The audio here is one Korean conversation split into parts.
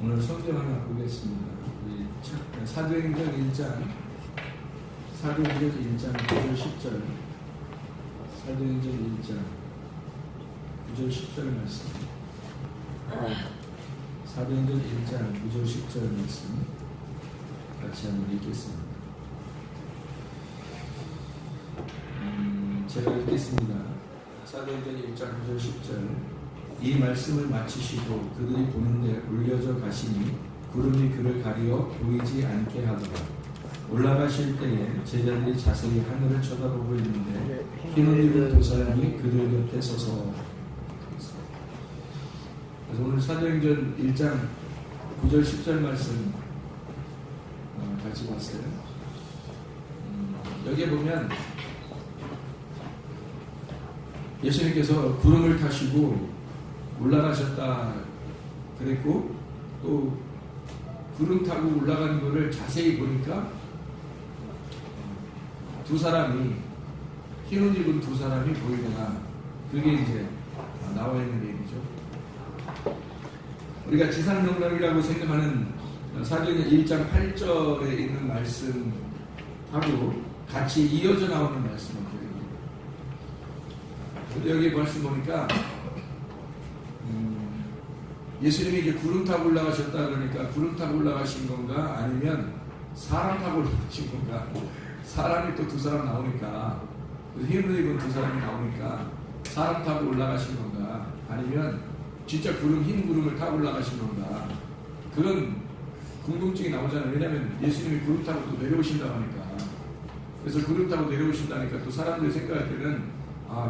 오늘 성경 하나 보겠습니다. 우리 사도행전 1장 9절 10절 사도행전 1장 9절 10절 말씀 사도행전 1장 9절 10절 말씀 같이 한번 읽겠습니다. 제가 읽겠습니다. 사도행전 1장 9절 10절 이 말씀을 마치시고 그들이 보는데 올려져 가시니 구름이 그를 가리어 보이지 않게 하더라. 올라가실 때에 제자들이 자세히 하늘을 쳐다보고 있는데 흰 옷 입은 두 사람이 그들 곁에 서서. 그래서 오늘 사도행전 1장 9절 10절 말씀 같이 봤어요. 여기에 보면 예수님께서 구름을 타시고 올라가셨다 그랬고, 또 구름 타고 올라가는 것을 자세히 보니까 두 사람이, 흰 옷 입은 두 사람이 보이더라. 그게 이제 나와 있는 얘기죠. 우리가 지상명령이라고 생각하는 사도행전 1장 8절에 있는 말씀하고 같이 이어져 나오는 말씀이죠. 여기 말씀 보니까 예수님이 이제 구름 타고 올라가셨다 그러니까 구름 타고 올라가신 건가, 아니면 사람 타고 올라가신 건가. 사람이 또 두 사람 나오니까, 흰 옷 입은 두 사람이 나오니까 사람 타고 올라가신 건가, 아니면 진짜 흰 구름을 타고 올라가신 건가, 그런 궁금증이 나오잖아요. 왜냐하면 예수님이 구름 타고 또 내려오신다고 하니까. 그래서 구름 타고 내려오신다니까 또 사람들이 생각할 때는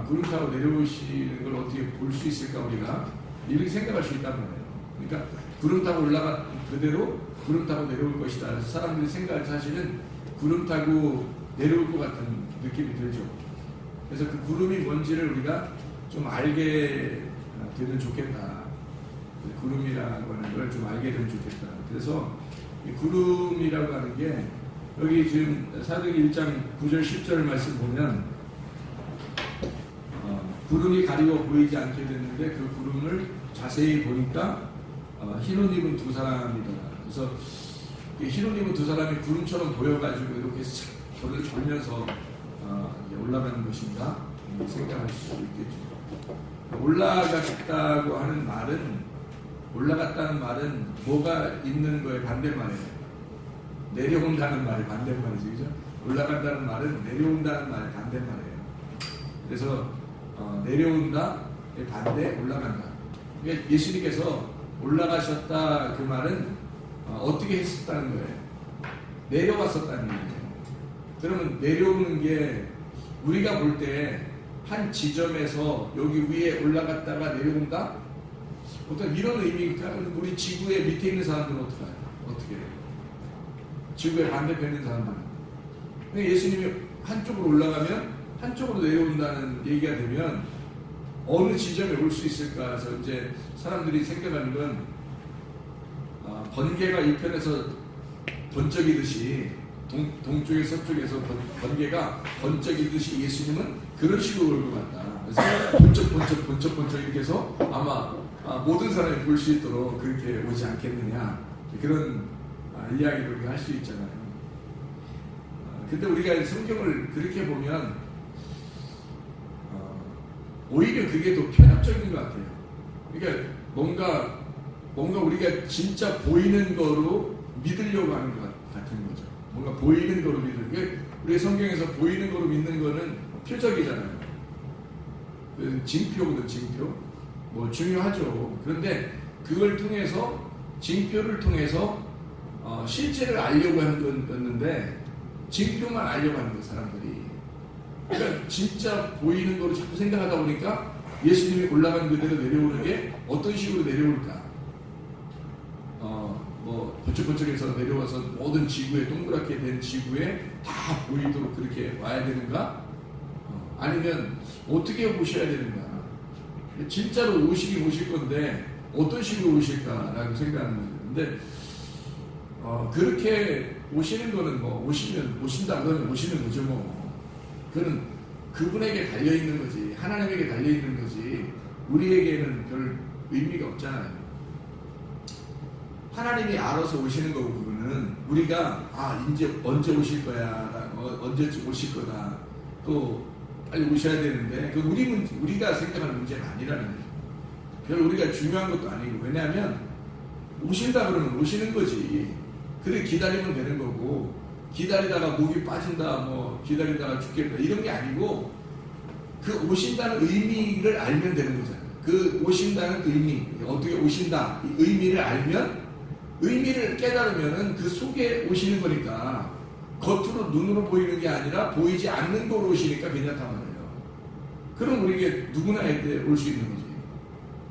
구름 타고 내려오시는 걸 어떻게 볼 수 있을까 우리가, 이렇게 생각할 수 있단 말이에요. 그러니까 구름 타고 올라가 그대로 구름 타고 내려올 것이다. 그래서 사람들이 생각할, 사실은 구름 타고 내려올 것 같은 느낌이 들죠. 그래서 그 구름이 뭔지를 우리가 좀 알게 되면 좋겠다. 구름이라고 하는 걸 좀 알게 되면 좋겠다. 그래서 이 구름이라고 하는 게 여기 지금 사도행전 1장 9절 10절 말씀 보면 구름이 가리고 보이지 않게 됐는데 그 구름을 자세히 보니까 흰 옷 입은 두 사람이더라. 그래서 흰 옷 입은 두 사람이 구름처럼 보여가지고 이렇게 돌면서 올라가는 것인가 생각할 수 있겠죠. 올라갔다는 말은 뭐가 있는 거에 반대말이에요. 내려온다는 말이 반대말이죠. 그죠? 올라간다는 말은 내려온다는 말이 반대말이에요. 그래서 내려온다, 반대, 올라간다. 그러니까 예수님께서 올라가셨다 그 말은 어떻게 했었다는 거예요? 내려왔었다는 얘기예요. 그러면 내려오는 게 우리가 볼 때 한 지점에서 여기 위에 올라갔다가 내려온다? 어떤 이런 의미니까 우리 지구의 밑에 있는 사람들은 어떻게 해요? 지구의 반대편에 있는 사람들은. 그러니까 예수님이 한쪽으로 올라가면 한쪽으로 내려온다는 얘기가 되면 어느 지점에 올 수 있을까 해서 이제 사람들이 생각하는 건 번개가 이편에서 번쩍이듯이 동쪽에 서쪽에서 번개가 번쩍이듯이 예수님은 그런 식으로 올 것 같다. 그래서 번쩍 이렇게 해서 아마 모든 사람이 볼 수 있도록 그렇게 오지 않겠느냐, 그런 이야기를 우리가 할 수 있잖아요. 근데 우리가 성경을 그렇게 보면 오히려 그게 더 편협적인 것 같아요. 그러니까 뭔가 우리가 진짜 보이는 거로 믿으려고 하는 것 같은 거죠. 뭔가 보이는 거로 믿는. 그러니까 우리 성경에서 보이는 거로 믿는 거는 표적이잖아요. 징표거든, 징표. 뭐 중요하죠. 그런데 그걸 통해서, 징표를 통해서 실체를 알려고 하는 거였는데 징표만 알려고 하는 거예요, 사람들이. 그러니까 진짜 보이는 거로 자꾸 생각하다 보니까 예수님이 올라간 그대로 내려오는 게 어떤 식으로 내려올까? 번쩍번쩍해서 내려와서 모든 지구에, 동그랗게 된 지구에 다 보이도록 그렇게 와야 되는가? 아니면 어떻게 오셔야 되는가? 진짜로 오시긴 오실 건데 어떤 식으로 오실까라고 생각하는 거죠. 근데 그렇게 오시는 거는 오신다 그러면 오시는 거죠. 그는 그분에게 달려있는 거지, 하나님에게 달려있는 거지, 우리에게는 별 의미가 없잖아요. 하나님이 알아서 오시는 거고, 그거는 우리가 이제 언제 오실 거야, 언제쯤 오실 거다, 또 빨리 오셔야 되는데, 그 우리가 생각하는 문제가 아니라는 거죠. 별로 우리가 중요한 것도 아니고, 왜냐하면 오신다 그러면 오시는 거지. 그래 기다리면 되는 거고, 기다리다가 목이 빠진다, 뭐 기다리다가 죽겠다 이런 게 아니고, 그 오신다는 의미를 알면 되는 거잖아요. 그 오신다는 의미, 어떻게 오신다, 이 의미를 알면, 의미를 깨달으면은 그 속에 오시는 거니까, 겉으로 눈으로 보이는 게 아니라 보이지 않는 거로 오시니까 괜찮단 말이에요. 그럼 우리에게 누구나 올 수 있는 거지.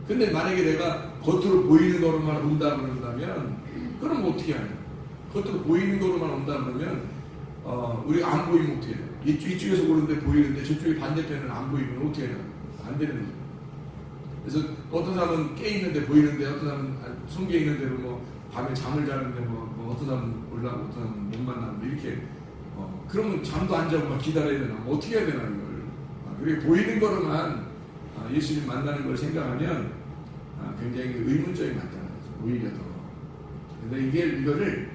근데 만약에 내가 겉으로 보이는 거로만 온다 그런다면, 그럼 어떻게 하냐? 겉으로 보이는 거로만 온다 그러면, 우리가 안 보이면 어떻게 해요? 이쪽에서 보는데 보이는데 저쪽에 반대편은 안 보이면 어떻게 해요? 안 되는 거죠. 그래서 어떤 사람은 깨 있는데 보이는데, 어떤 사람은 숨겨 있는 대로 뭐 밤에 잠을 자는데 뭐 어떤 사람은 올라가고 어떤 사람은 못 만나고 이렇게, 그러면 잠도 안 자고 막 기다려야 되나? 뭐 어떻게 해야 되나 이걸? 그리고 보이는 거로만 예수님 만나는 걸 생각하면 굉장히 의문점이 많다는 거죠. 오히려 더. 근데 이거를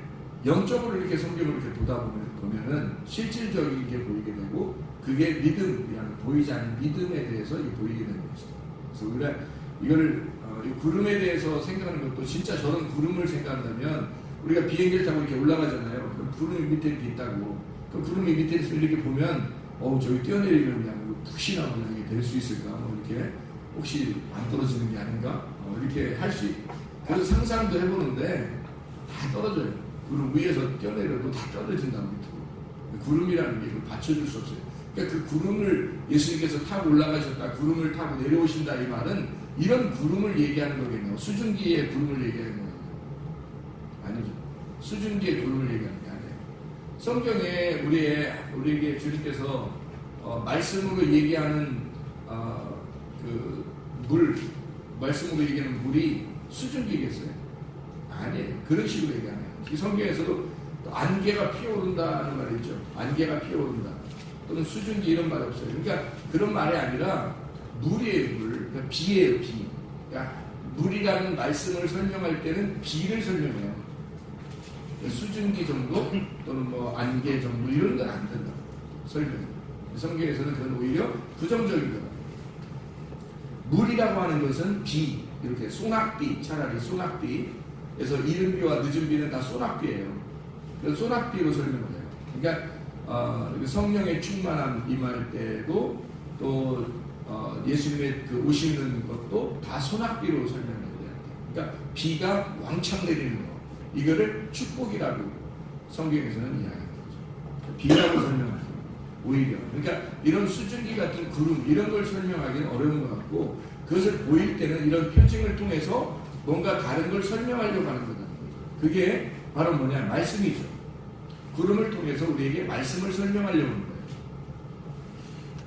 영적으로 이렇게 성경을 이렇게 보다 보면은 실질적인 게 보이게 되고, 그게 믿음이라는, 보이지 않는 믿음에 대해서 보이게 되는 것이죠. 그래서 우리가 이거를 이 구름에 대해서 생각하는 것도, 진짜 저런 구름을 생각한다면, 우리가 비행기를 타고 이렇게 올라가잖아요. 그럼 구름이 밑에 이렇게 있다고. 그럼 구름이 밑에 있으면 이렇게 보면, 저기 뛰어내리면 그냥 푹신하고 그냥 될 수 있을까? 뭐 이렇게 혹시 안 떨어지는 게 아닌가? 이렇게 할 수 있고. 그래서 상상도 해보는데 다 떨어져요. 구름 위에서 뛰어내려도 다 떨어진다고 밑으로. 구름이라는 게 그걸 받쳐줄 수 없어요. 그러니까 그 구름을 예수님께서 타고 올라가셨다, 구름을 타고 내려오신다, 이 말은 이런 구름을 얘기하는 거겠네요. 수증기의 구름을 얘기하는 거예요. 아니죠. 수증기의 구름을 얘기하는 게 아니에요. 성경에 우리에게 주님께서 말씀으로 얘기하는 말씀으로 얘기하는 물이 수증기겠어요? 아니에요. 그런 식으로 얘기하네요. 이 성경에서도 안개가 피어오른다는 말이 있죠. 안개가 피어오른다. 또는 수증기 이런 말이 없어요. 그러니까 그런 말이 아니라 물이에요, 물. 그러니까 비예요, 비. 그러니까 물이라는 말씀을 설명할 때는 비를 설명해요. 그러니까 수증기 정도 또는 뭐 안개 정도 이런 건 안 된다. 설명. 성경에서는 그건 오히려 부정적인 거다. 물이라고 하는 것은 비, 이렇게 소낙비, 차라리 소낙비. 그래서 이른 비와 늦은 비는 다 소낙비예요. 그래서 소낙비로 설명을 해요. 그러니까 성령의 충만함 임할 때도, 또 예수님의 그 오시는 것도 다 소낙비로 설명을 해요. 그러니까 비가 왕창 내리는 거, 이거를 축복이라고 성경에서는 이야기하는 거죠. 비라고 설명하죠. 오히려. 그러니까 이런 수증기 같은 구름, 이런 걸 설명하기는 어려운 것 같고, 그것을 보일 때는 이런 표징을 통해서 뭔가 다른 걸 설명하려고 하는 거다. 그게 바로 뭐냐? 말씀이죠. 구름을 통해서 우리에게 말씀을 설명하려고 하는 거예요.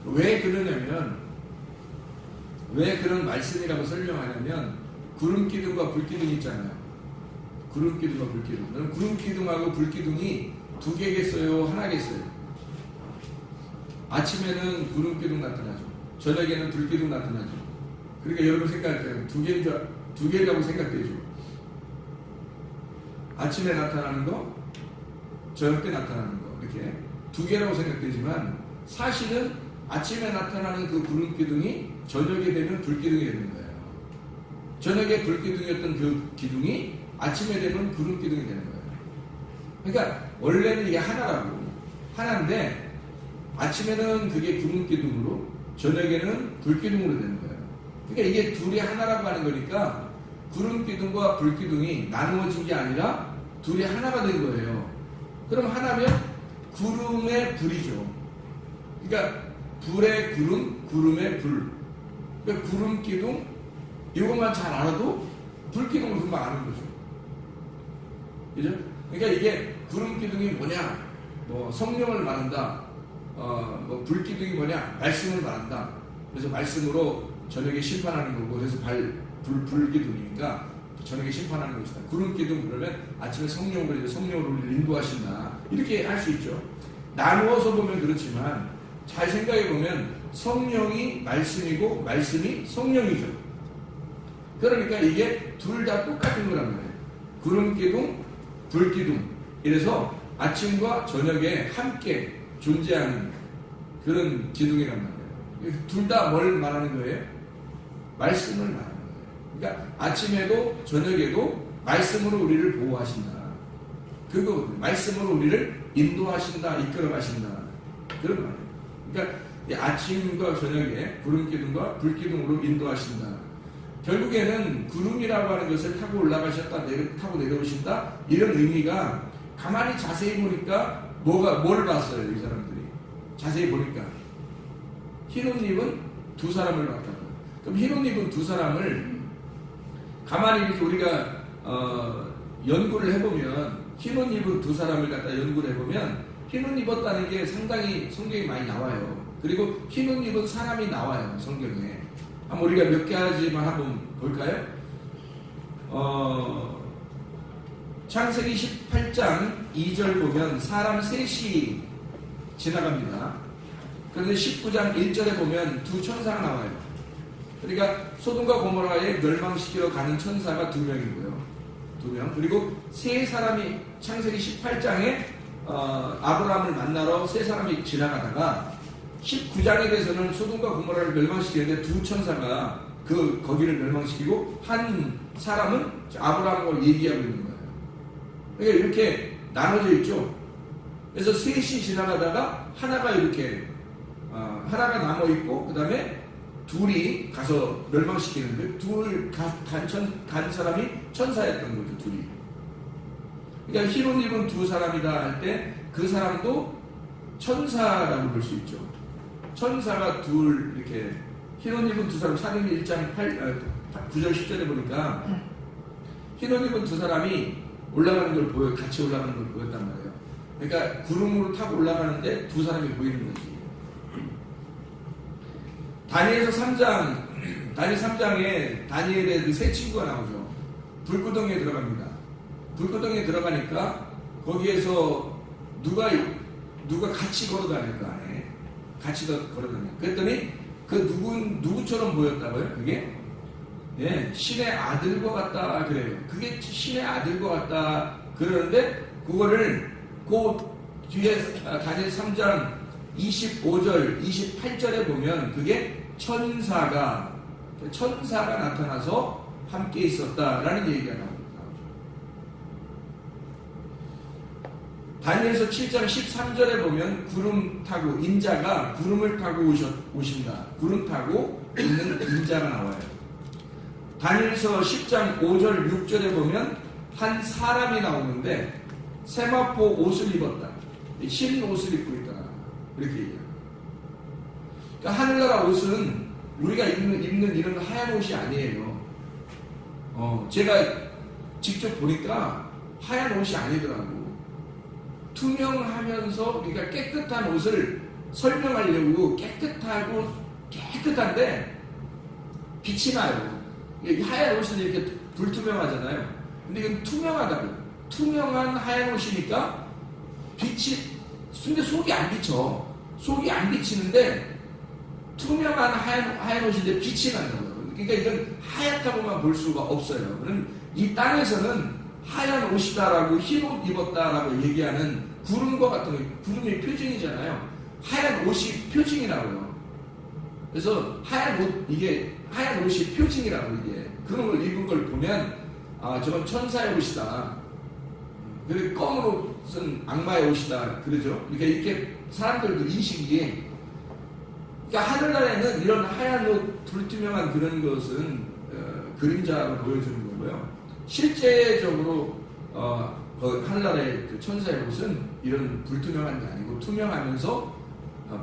왜 그러냐면, 왜 그런 말씀이라고 설명하냐면, 구름 기둥과 불 기둥이 있잖아요. 구름 기둥과 불 기둥. 그럼 구름 기둥하고 불 기둥이 두 개겠어요? 하나겠어요? 아침에는 구름 기둥 나타나죠. 저녁에는 불 기둥 나타나죠. 그러니까 여러분 생각할 때는 두 개라고 생각되죠. 아침에 나타나는 거, 저녁 때 나타나는 거, 이렇게 두 개라고 생각되지만, 사실은 아침에 나타나는 그 구름 기둥이 저녁에 되면 불 기둥이 되는 거예요. 저녁에 불 기둥이었던 그 기둥이 아침에 되면 구름 기둥이 되는 거예요. 그러니까 원래는 이게 하나인데 아침에는 그게 구름 기둥으로, 저녁에는 불 기둥으로 되는 거예요. 그러니까 이게 둘이 하나라고 하는 거니까, 구름 기둥과 불 기둥이 나누어진 게 아니라 둘이 하나가 된 거예요. 그럼 하나면 구름의 불이죠. 그러니까 불의 구름, 구름의 불. 그러니까 구름 기둥, 이것만 잘 알아도 불 기둥을 금방 아는 거죠. 그죠? 그러니까 이게 구름 기둥이 뭐냐? 뭐 성령을 말한다. 뭐 불 기둥이 뭐냐? 말씀을 말한다. 그래서 말씀으로 저녁에 심판하는 거고, 그래서 불 기둥이니까 저녁에 심판하는 것이다. 구름 기둥 그러면 아침에 성령으로 우리를 인도하신다. 이렇게 할 수 있죠. 나누어서 보면 그렇지만, 잘 생각해 보면 성령이 말씀이고 말씀이 성령이죠. 그러니까 이게 둘 다 똑같은 거란 말이에요. 구름 기둥, 불 기둥. 이래서 아침과 저녁에 함께 존재하는 그런 기둥이란 말이에요. 둘 다 뭘 말하는 거예요? 말씀을 말하는 거예요. 그러니까 아침에도 저녁에도 말씀으로 우리를 보호하신다. 그거 말씀으로 우리를 인도하신다, 이끌어 가신다. 그런 말이에요. 그러니까 이 아침과 저녁에 구름 기둥과 불 기둥으로 인도하신다. 결국에는 구름이라고 하는 것을 타고 올라가셨다, 타고 내려오신다. 이런 의미가 가만히 자세히 보니까 뭘 봤어요, 이 사람들이? 자세히 보니까 흰 옷 입은 두 사람을 봤다고. 그럼 흰 옷 입은 두 사람을 가만히 이렇게 우리가 연구를 해보면, 흰 옷 입은 두 사람을 갖다 연구를 해보면 흰 옷 입었다는 게 상당히 성경에 많이 나와요. 그리고 흰 옷 입은 사람이 나와요, 성경에. 한번 우리가 몇 가지만 한번 볼까요? 창세기 18장 2절 보면 사람 셋이 지나갑니다. 그런데 19장 1절에 보면 두 천사가 나와요. 그러니까 소돔과 고모라에 멸망시키러 가는 천사가 두 명이고요. 두 명. 그리고 세 사람이 창세기 18장에 아브라함을 만나러 세 사람이 지나가다가 19장에 대해서는 소돔과 고모라를 멸망시키는데 두 천사가 거기를 멸망시키고 한 사람은 아브라함과 얘기하고 있는 거예요. 그러니까 이렇게 나눠져 있죠. 그래서 셋이 지나가다가 하나가 이렇게 하나가 남아 있고 그 다음에 둘이 가서 멸망시키는데 간 사람이 천사였던 거죠, 둘이. 그러니까 흰 옷 입은 두 사람이다 할 때 그 사람도 천사라고 볼 수 있죠. 천사가 둘 이렇게 흰 옷 입은 두 사람, 사도행전 1장 9절 10절에 보니까 흰 옷 입은 두 사람이 올라가는 걸 보여, 같이 올라가는 걸 보였단 말이에요. 그러니까 구름으로 타고 올라가는데 두 사람이 보이는 거지. 다니엘서 3장에 다니엘의 그 세 친구가 나오죠. 불구덩이에 들어갑니다. 불구덩이에 들어가니까 거기에서 누가 같이 걸어다닐 거 아니에요. 같이 걸어다녀. 그랬더니 누구처럼 보였다고요? 그게? 예, 신의 아들과 같다 그래요. 그게 신의 아들과 같다 그러는데 그거를 그 뒤에 다니엘 3장 25절, 28절에 보면 그게 천사가 나타나서 함께 있었다라는 얘기가 나옵니다. 다니엘서 7장 13절에 보면 구름 타고 인자가 구름을 타고 오신다. 구름 타고 있는 인자가 나와요. 다니엘서 10장 5절 6절에 보면 한 사람이 나오는데 세마포 옷을 입었다. 흰 옷을 입고 있다. 이렇게 얘기해요. 그러니까 하늘나라 옷은 우리가 입는 이런 하얀 옷이 아니에요. 제가 직접 보니까 하얀 옷이 아니더라고. 투명하면서 그러니까 깨끗한 옷을 설명하려고 깨끗한데 빛이 나요. 하얀 옷은 이렇게 불투명하잖아요. 근데 이건 투명하다고. 투명한 하얀 옷이니까 근데 속이 안 비쳐. 속이 안 비치는데 투명한 하얀 옷인데 빛이 난다고. 그러니까 이건 하얗다고만 볼 수가 없어요. 그럼 이 땅에서는 하얀 옷이다라고 흰 옷 입었다라고 얘기하는 구름과 같은 거, 구름이 표징이잖아요. 하얀 옷이 표징이라고요. 그래서 하얀 옷이 표징이라고 이게. 그런 걸 입은 걸 보면 저건 천사의 옷이다. 그리고 검으로 쓴 악마의 옷이다. 그러죠. 그러니까 이렇게 사람들도 인식이. 그러니까 하늘나라에는 이런 하얀 옷, 불투명한 그런 것은 그림자로 보여주는 거고요. 실제적으로 하늘나라의 그 천사의 옷은 이런 불투명한 게 아니고 투명하면서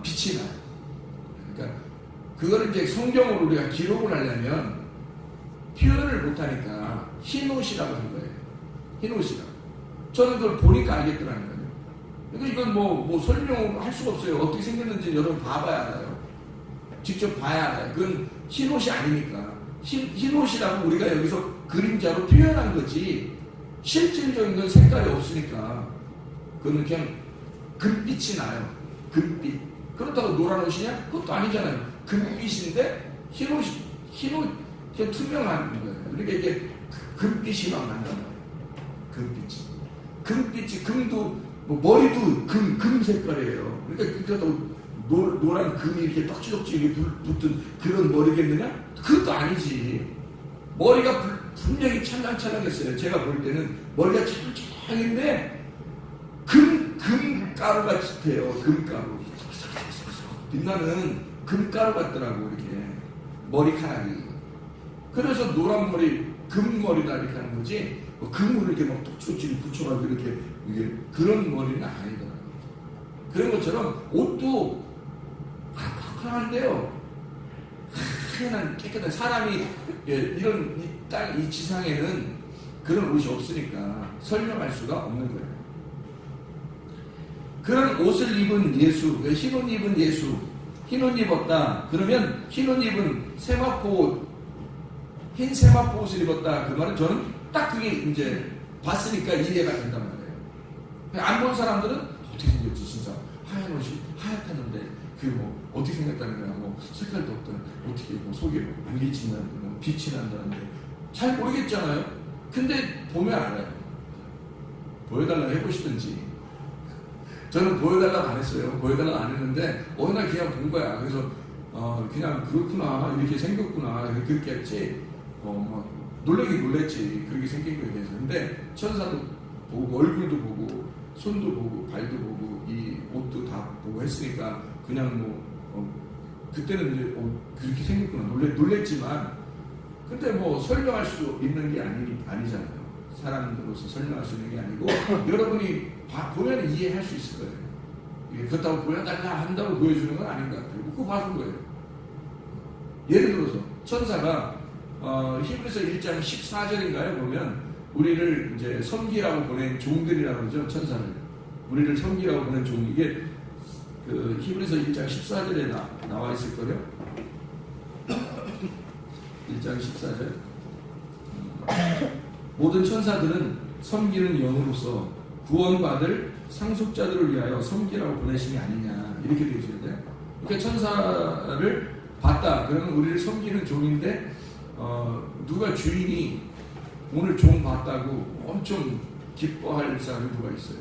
빛이 나요. 그러니까 그거를 이제 성경으로 우리가 기록을 하려면 표현을 못하니까 흰 옷이라고 한 거예요. 흰 옷이라고. 저는 그걸 보니까 알겠더라는 거예요. 그러니까 이건 뭐 설명할 수가 없어요. 어떻게 생겼는지 여러분 봐봐야 알아요. 직접 봐야 알아요. 그건 흰 옷이 아니니까. 흰 옷이라고 우리가 여기서 그림자로 표현한 거지 실질적인 건 색깔이 없으니까 그건 그냥 금빛이 나요. 금빛. 그렇다고 노란 옷이냐? 그것도 아니잖아요. 금빛인데 흰 옷 그냥 투명한 거예요. 그러니까 이게 금빛이 막 난단 말이에요. 금빛이 금도 뭐 머리도 금 색깔이에요. 그러니까 또 노란 금이 이렇게 떡지떡지 이렇게 붙은 그런 머리겠느냐? 그것도 아니지. 머리가 분명히 찰랑찰랑했어요. 제가 볼 때는 머리가 찰랑찰랑인데 금가루 같아요. 금가루. 빛나는 금가루 같더라고, 이렇게. 머리카락이. 그래서 노란 머리, 금머리다 이렇게 하는 거지, 뭐 금을 이렇게 막 톡톡지 붙여가지고 이렇게, 이게 그런 머리는 아니더라고요. 그런 것처럼 옷도 화려한데요. 하얀 깨끗한 사람이 이런 이 지상에는 그런 옷이 없으니까 설명할 수가 없는 거예요. 그런 옷을 입은 예수, 흰 옷 입은 예수, 흰 옷 입었다. 그러면 흰 옷 입은 세마포, 흰 세마포 옷을 입었다. 그 말은 저는 딱 그게 이제 봤으니까 이해가 된단 말이에요. 안 본 사람들은 어떻게 생겼지 진짜 하얀 옷이 하얗다는데 그 뭐 어떻게 생겼다는 거야. 뭐 색깔도 없던 어떻게 뭐 속에 안 비친다는데 뭐 빛이 난다는데 잘 모르겠잖아요. 근데 보면 알아요. 보여달라고 해보시든지. 저는 보여달라고 안 했어요. 보여달라고 안 했는데 어느 날 그냥 본 거야. 그래서 그냥 그렇구나 이렇게 생겼구나 그렇게 했지. 막 놀라긴 놀랬지. 그렇게 생긴 거에 대해서. 근데 천사도 보고 얼굴도 보고 손도 보고 발도 보고 이 옷도 다 보고 했으니까 그냥 뭐 그때는 이제 그렇게 생겼구나 놀랬지만 근데 뭐 설명할 수 있는 게 아니잖아요. 사람으로서 설명할 수 있는 게 아니고 여러분이 보면 이해할 수 있을 거예요. 그렇다고 보여달라 한다고 보여주는 건 아닌 것 같아요. 그거 봐준 거예요. 예를 들어서 천사가 히브리서 1장 14절인가요? 보면 우리를 이제 섬기라고 보낸 종들이라고 그러죠. 천사를 우리를 섬기라고 보낸 종. 이게 그 히브리서 1장 14절에 나와 있을 거예요. 1장 14절. 모든 천사들은 섬기는 영으로서 구원받을 상속자들을 위하여 섬기라고 보내심이 아니냐 이렇게 되어 있어야 돼요. 그러니까 천사를 봤다. 그러면 우리를 섬기는 종인데 누가 주인이 오늘 종 봤다고 엄청 기뻐할 사람이 누가 있어요?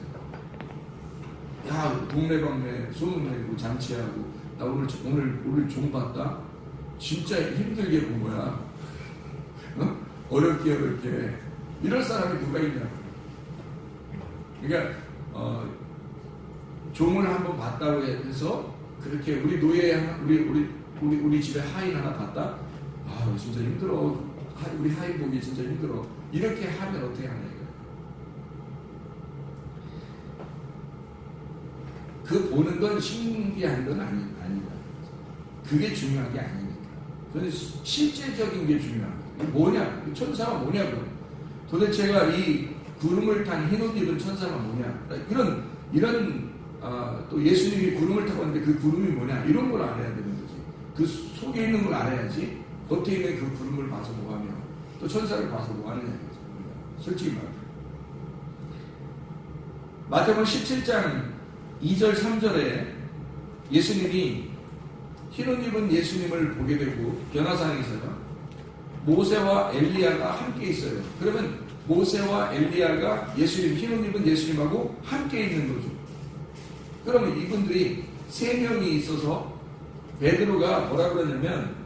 야 동네방네 소문 내고 잔치하고 나 오늘 종 봤다. 진짜 힘들게 본 거야. 어렵게 이럴 사람이 누가 있냐고. 그러니까 종을 한번 봤다고 해서 그렇게 우리 노예 우리 집에 하인 하나 봤다. 아 진짜 힘들어. 우리 하인 보기 진짜 힘들어. 이렇게 하면 어떻게 하냐 이거. 그 보는 건 신기한 건 아니다. 그게 중요한 게 아니니까. 그건 실제적인 게 중요한 거예요. 뭐냐? 천사가 뭐냐고. 도대체가 이 구름을 탄 흰 옷 입은 천사가 뭐냐? 이런 또 예수님이 구름을 타고 왔는데 그 구름이 뭐냐? 이런 걸 알아야 되는 거지. 그 속에 있는 걸 알아야지. 겉에 있는 그 구름을 봐서 뭐하며 또 천사를 봐서 뭐하느냐 이거죠. 솔직히 말해. 마태복음 17장 2절 3절에 예수님이 흰 옷 입은 예수님을 보게 되고 변화산에서요. 모세와 엘리야가 함께 있어요. 그러면 모세와 엘리야가 예수님, 흰 옷 입은 예수님하고 함께 있는 거죠. 그러면 이분들이 세 명이 있어서 베드로가 뭐라 그러냐면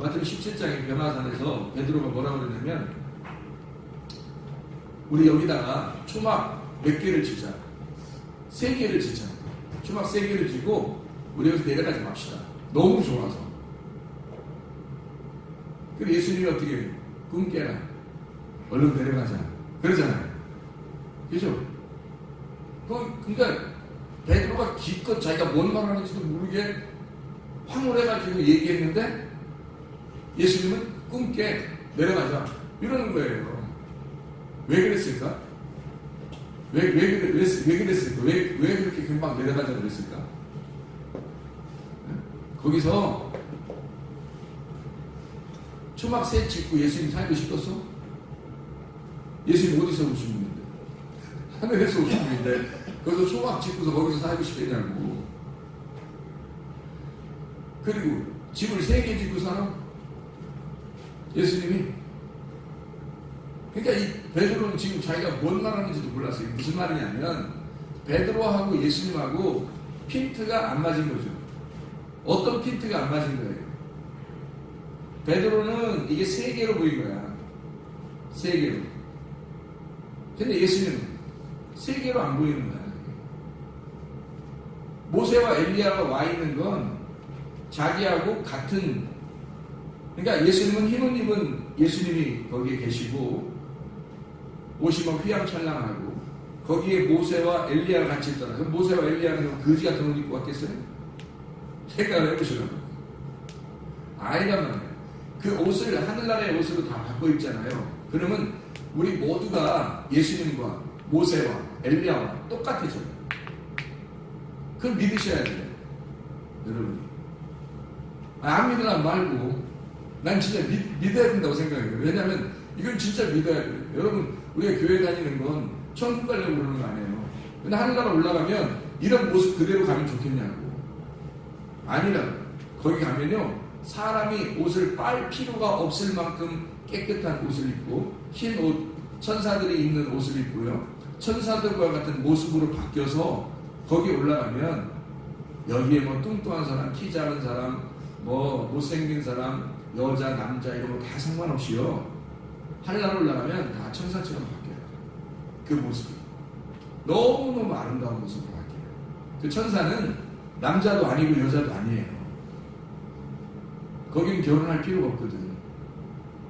마태복음 17장의 변화산에서 베드로가 뭐라 그러냐면 우리 여기다가 초막 몇 개를 치자. 3개를 치자. 초막 3개를 치고 우리 여기서 내려가지 맙시다. 너무 좋아서. 그리고 예수님이 어떻게 해요? 꿈 깨라. 얼른 내려가자. 그러잖아요. 그죠? 그러니까 베드로가 기껏 자기가 뭔 말 하는지도 모르게 황홀해가지고 얘기했는데 예수님은 꿈 깨. 내려가자. 이러는 거예요. 왜 그랬을까? 왜 그랬을까? 왜 그렇게 금방 내려가자 그랬을까? 거기서 초막 새 짓고 예수님 살고 싶었어? 예수님 어디서 오신 분인데? 하늘에서 오신 분인데 거기서 초막 짓고서 거기서 살고 싶겠냐고. 그리고 집을 3개 짓고 살아? 예수님이. 그러니까 베드로는 지금 자기가 뭔 말하는지도 몰랐어요. 무슨 말이냐면 베드로하고 예수님하고 핀트가 안 맞은 거죠. 어떤 핀트가 안 맞은 거예요? 베드로는 이게 세 개로 보인 거야. 세 개로. 근데 예수님은 세 개로 안 보이는 거야. 모세와 엘리야가 와 있는 건 자기하고 같은, 그러니까 예수님은 흰 옷 입은 예수님이 거기에 계시고 옷이 막 휘황찬란하고 거기에 모세와 엘리야가 같이 있더라. 그럼 모세와 엘리야는 거지 같은 옷 입고 왔겠어요? 생각을 해보시라고. 아니란 말이에요. 그 옷을 하늘나라의 옷으로 다 바꿔 입잖아요. 그러면 우리 모두가 예수님과 모세와 엘리야와 똑같아져요. 그걸 믿으셔야 돼요, 여러분이. 안 믿으라 말고 난 진짜 믿어야 된다고 생각해요. 왜냐하면 이건 진짜 믿어야 돼요. 여러분, 우리가 교회 다니는 건 천국 가려고 그러는 거 아니에요. 근데 하늘나라 올라가면 이런 모습 그대로 가면 좋겠냐고. 아니라고. 거기 가면요, 사람이 옷을 빨 필요가 없을 만큼 깨끗한 옷을 입고 흰 옷, 천사들이 입는 옷을 입고요, 천사들과 같은 모습으로 바뀌어서 거기 올라가면 여기에 뭐 뚱뚱한 사람, 키 작은 사람, 뭐 못생긴 사람, 여자, 남자 이런 거 다 상관없이요, 하늘나라 올라가면 다 천사처럼 바뀌어요. 그 모습이 너무너무 아름다운 모습으로 바뀌어요. 그 천사는 남자도 아니고 여자도 아니에요. 거긴 결혼할 필요가 없거든.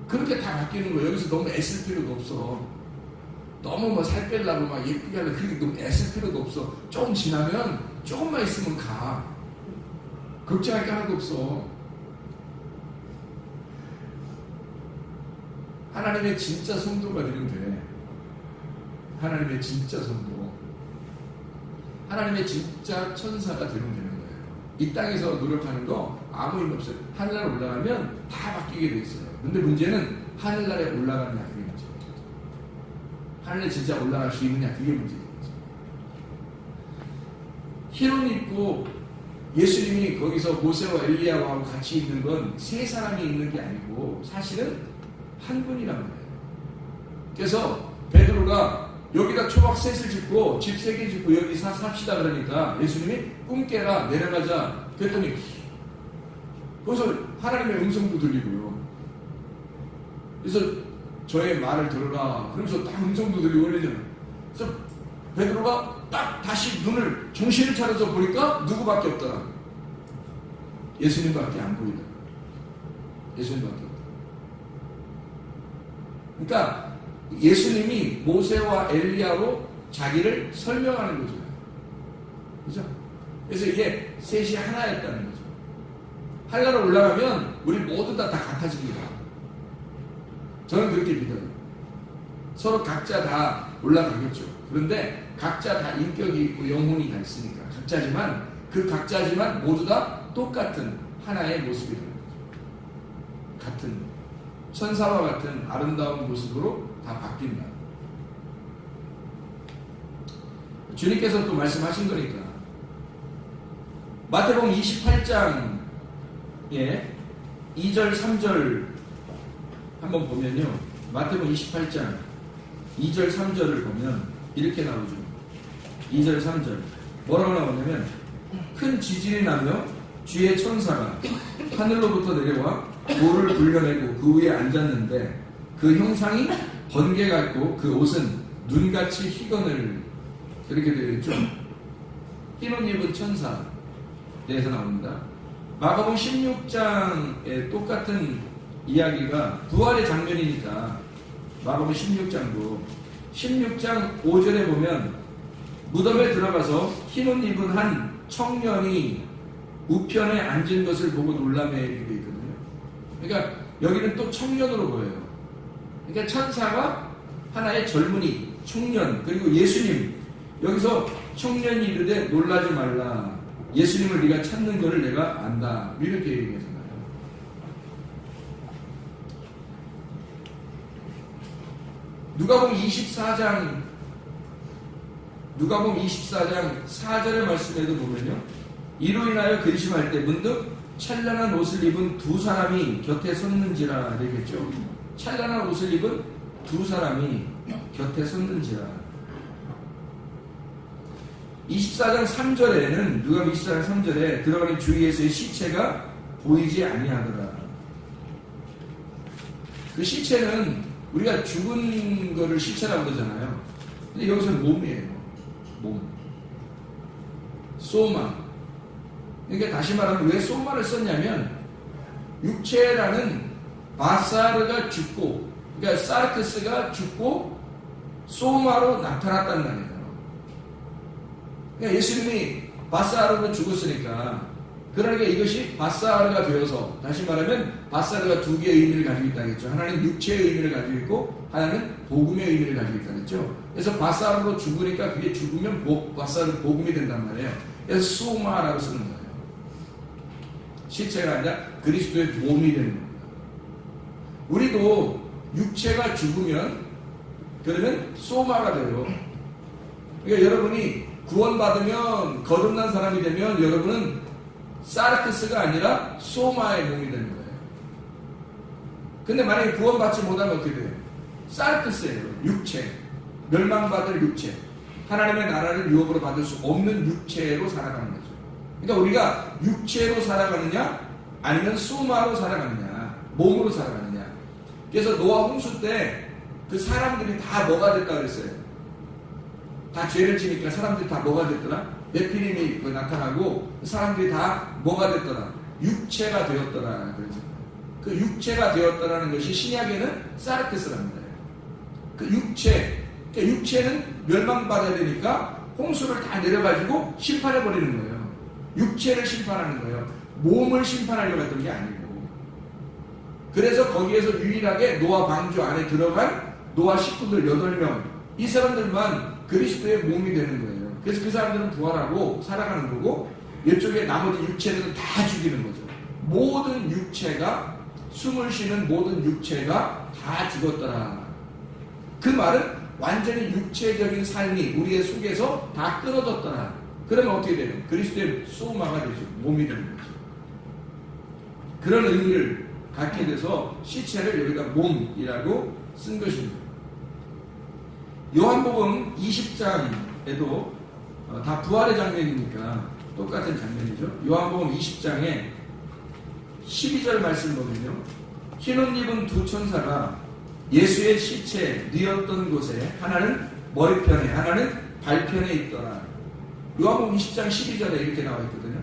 그렇게 다 바뀌는 거예요. 여기서 너무 애쓸 필요도 없어. 너무 뭐 살 빼려고 막 예쁘게 하려고 그렇게 너무 애쓸 필요도 없어. 조금 지나면 조금만 있으면 가. 걱정할 게 하나도 없어. 하나님의 진짜 성도가 되면 돼. 하나님의 진짜 성도, 하나님의 진짜 천사가 되면 되는 거예요. 이 땅에서 노력하는 거 아무 의미 없어요. 하늘나라 올라가면 다 바뀌게 돼 있어요. 근데 문제는 하늘나라에 올라가느냐, 그게 문제예요. 하늘에 진짜 올라갈 수 있느냐, 그게 문제예요. 흰 옷 입고 예수님이 거기서 모세와 엘리야와 같이 있는 건 세 사람이 있는 게 아니고 사실은 한 분이란 말이에요. 그래서 베드로가 여기다 초박 셋을 짓고 집 세 개 짓고 여기 삽시다 그러니까 예수님이 꿈 깨라, 내려가자 그랬더니 거기서 하나님의 음성도 들리고요. 그래서 저의 말을 들어라 그러면서 딱 음성도 들리고 그러잖아요. 그래서 베드로가 딱 다시 눈을 정신을 차려서 보니까 누구밖에 없더라. 예수님밖에 안 보이더라. 예수님밖에 없더라. 그러니까 예수님이 모세와 엘리야로 자기를 설명하는 거죠. 그죠? 그래서 이게 셋이 하나였다는 거죠. 하늘나라 올라가면 우리 모두 다 같아집니다. 저는 그렇게 믿어요. 서로 각자 다 올라가겠죠. 그런데 각자 다 인격이 있고 영혼이 다 있으니까 각자지만 그 각자지만 모두 다 똑같은 하나의 모습이 되는 거죠. 같은 천사와 같은 아름다운 모습으로 다 바뀐다. 주님께서 또 말씀하신 거니까. 마태복음 28장에 2절 3절 한번 보면요, 마태복음 28장 2절 3절을 보면 이렇게 나오죠. 2절 3절 뭐라고 나오냐면, 큰 지진이 나며 주의 천사가 하늘로부터 내려와 돌을 굴려내고 그 위에 앉았는데 그 형상이 번개 같고 그 옷은 눈같이 희건을, 그렇게 되어 있죠. 흰 옷 입은 천사 에서 나옵니다. 마가복음 16장에 똑같은 이야기가 부활의 장면이니까 마가복음 16장도 16장 5절에 보면 무덤에 들어가서 흰 옷 입은 한 청년이 우편에 앉은 것을 보고 놀라매 이렇게 되어 있거든요. 그러니까 여기는 또 청년으로 보여요. 그러니까 천사가 하나의 젊은이, 청년, 그리고 예수님, 여기서 청년이 이르되 놀라지 말라, 예수님을 네가 찾는 것을 내가 안다, 이렇게 얘기하잖아요. 누가복음 24장 4절의 말씀에도 보면요, 이로 인하여 근심할 때 문득 찬란한 옷을 입은 두 사람이 곁에 섰는지라, 이랬겠죠. 찬란한 옷을 입은 두 사람이 곁에 섰는지라. 24장 3절에는 누가복음 24장 3절에 들어가는 주 예수의 시체가 보이지 아니하더라. 그 시체는 우리가 죽은 거를 시체라고 그러잖아요. 근데 여기서는 몸이에요. 몸. 소마. 그러니까 다시 말하면 왜 소마를 썼냐면 육체라는 바사르가 죽고, 그러니까 사르크스가 죽고 소마로 나타났다는 말이에요. 그러니까 예수님이 바사르로 죽었으니까, 그러니까 이것이 바사르가 되어서, 다시 말하면 바사르가 두 개의 의미를 가지고 있다겠죠. 하나는 육체의 의미를 가지고 있고 하나는 복음의 의미를 가지고 있다겠죠. 그래서 바사르로 죽으니까 그게 죽으면 바사르 복음이 된단 말이에요. 그래서 소마라고 쓰는 거예요. 시체가 아니라 그리스도의 몸이 되는 겁니다. 우리도 육체가 죽으면 그러면 소마가 돼요. 그러니까 여러분이 구원받으면, 거듭난 사람이 되면 여러분은 사르크스가 아니라 소마의 몸이 되는 거예요. 근데 만약에 구원받지 못하면 어떻게 돼요? 사르크스예요. 육체. 멸망받을 육체. 하나님의 나라를 유업으로 받을 수 없는 육체로 살아가는 거죠. 그러니까 우리가 육체로 살아가느냐 아니면 소마로 살아가느냐, 몸으로 살아가느냐. 그래서 노아 홍수 때 그 사람들이 다 뭐가 됐다 그랬어요? 다 죄를 지니까 사람들이 다 뭐가 됐더라? 네피림이 나타나고 사람들이 다 뭐가 됐더라? 육체가 되었더라 그랬죠. 그 육체가 되었더라는 것이 신약에는 사르크스랍니다. 그 육체, 그러니까 육체는 멸망받아야 되니까 홍수를 다 내려가지고 심판해버리는 거예요. 육체를 심판하는 거예요. 몸을 심판하려고 했던 게 아니고. 그래서 거기에서 유일하게 노아 방주 안에 들어간 노아 식구들 8명, 이 사람들만 그리스도의 몸이 되는 거예요. 그래서 그 사람들은 부활하고 살아가는 거고, 이쪽에 나머지 육체들은 다 죽이는 거죠. 모든 육체가, 숨을 쉬는 모든 육체가 다 죽었더라. 그 말은 완전히 육체적인 삶이 우리의 속에서 다 끊어졌더라. 그러면 어떻게 돼요? 그리스도의 소마가 되죠. 몸이 되는 거죠. 그런 의미를 갖게 돼서 시체를 여기다 몸이라고 쓴 것입니다. 요한복음 20장에도 다 부활의 장면이니까 똑같은 장면이죠. 요한복음 20장에 12절 말씀 보면요, 흰옷 입은 두 천사가 예수의 시체 뉘었던 곳에 하나는 머리편에 하나는 발편에 있더라. 요한복음 20장 12절에 이렇게 나와 있거든요.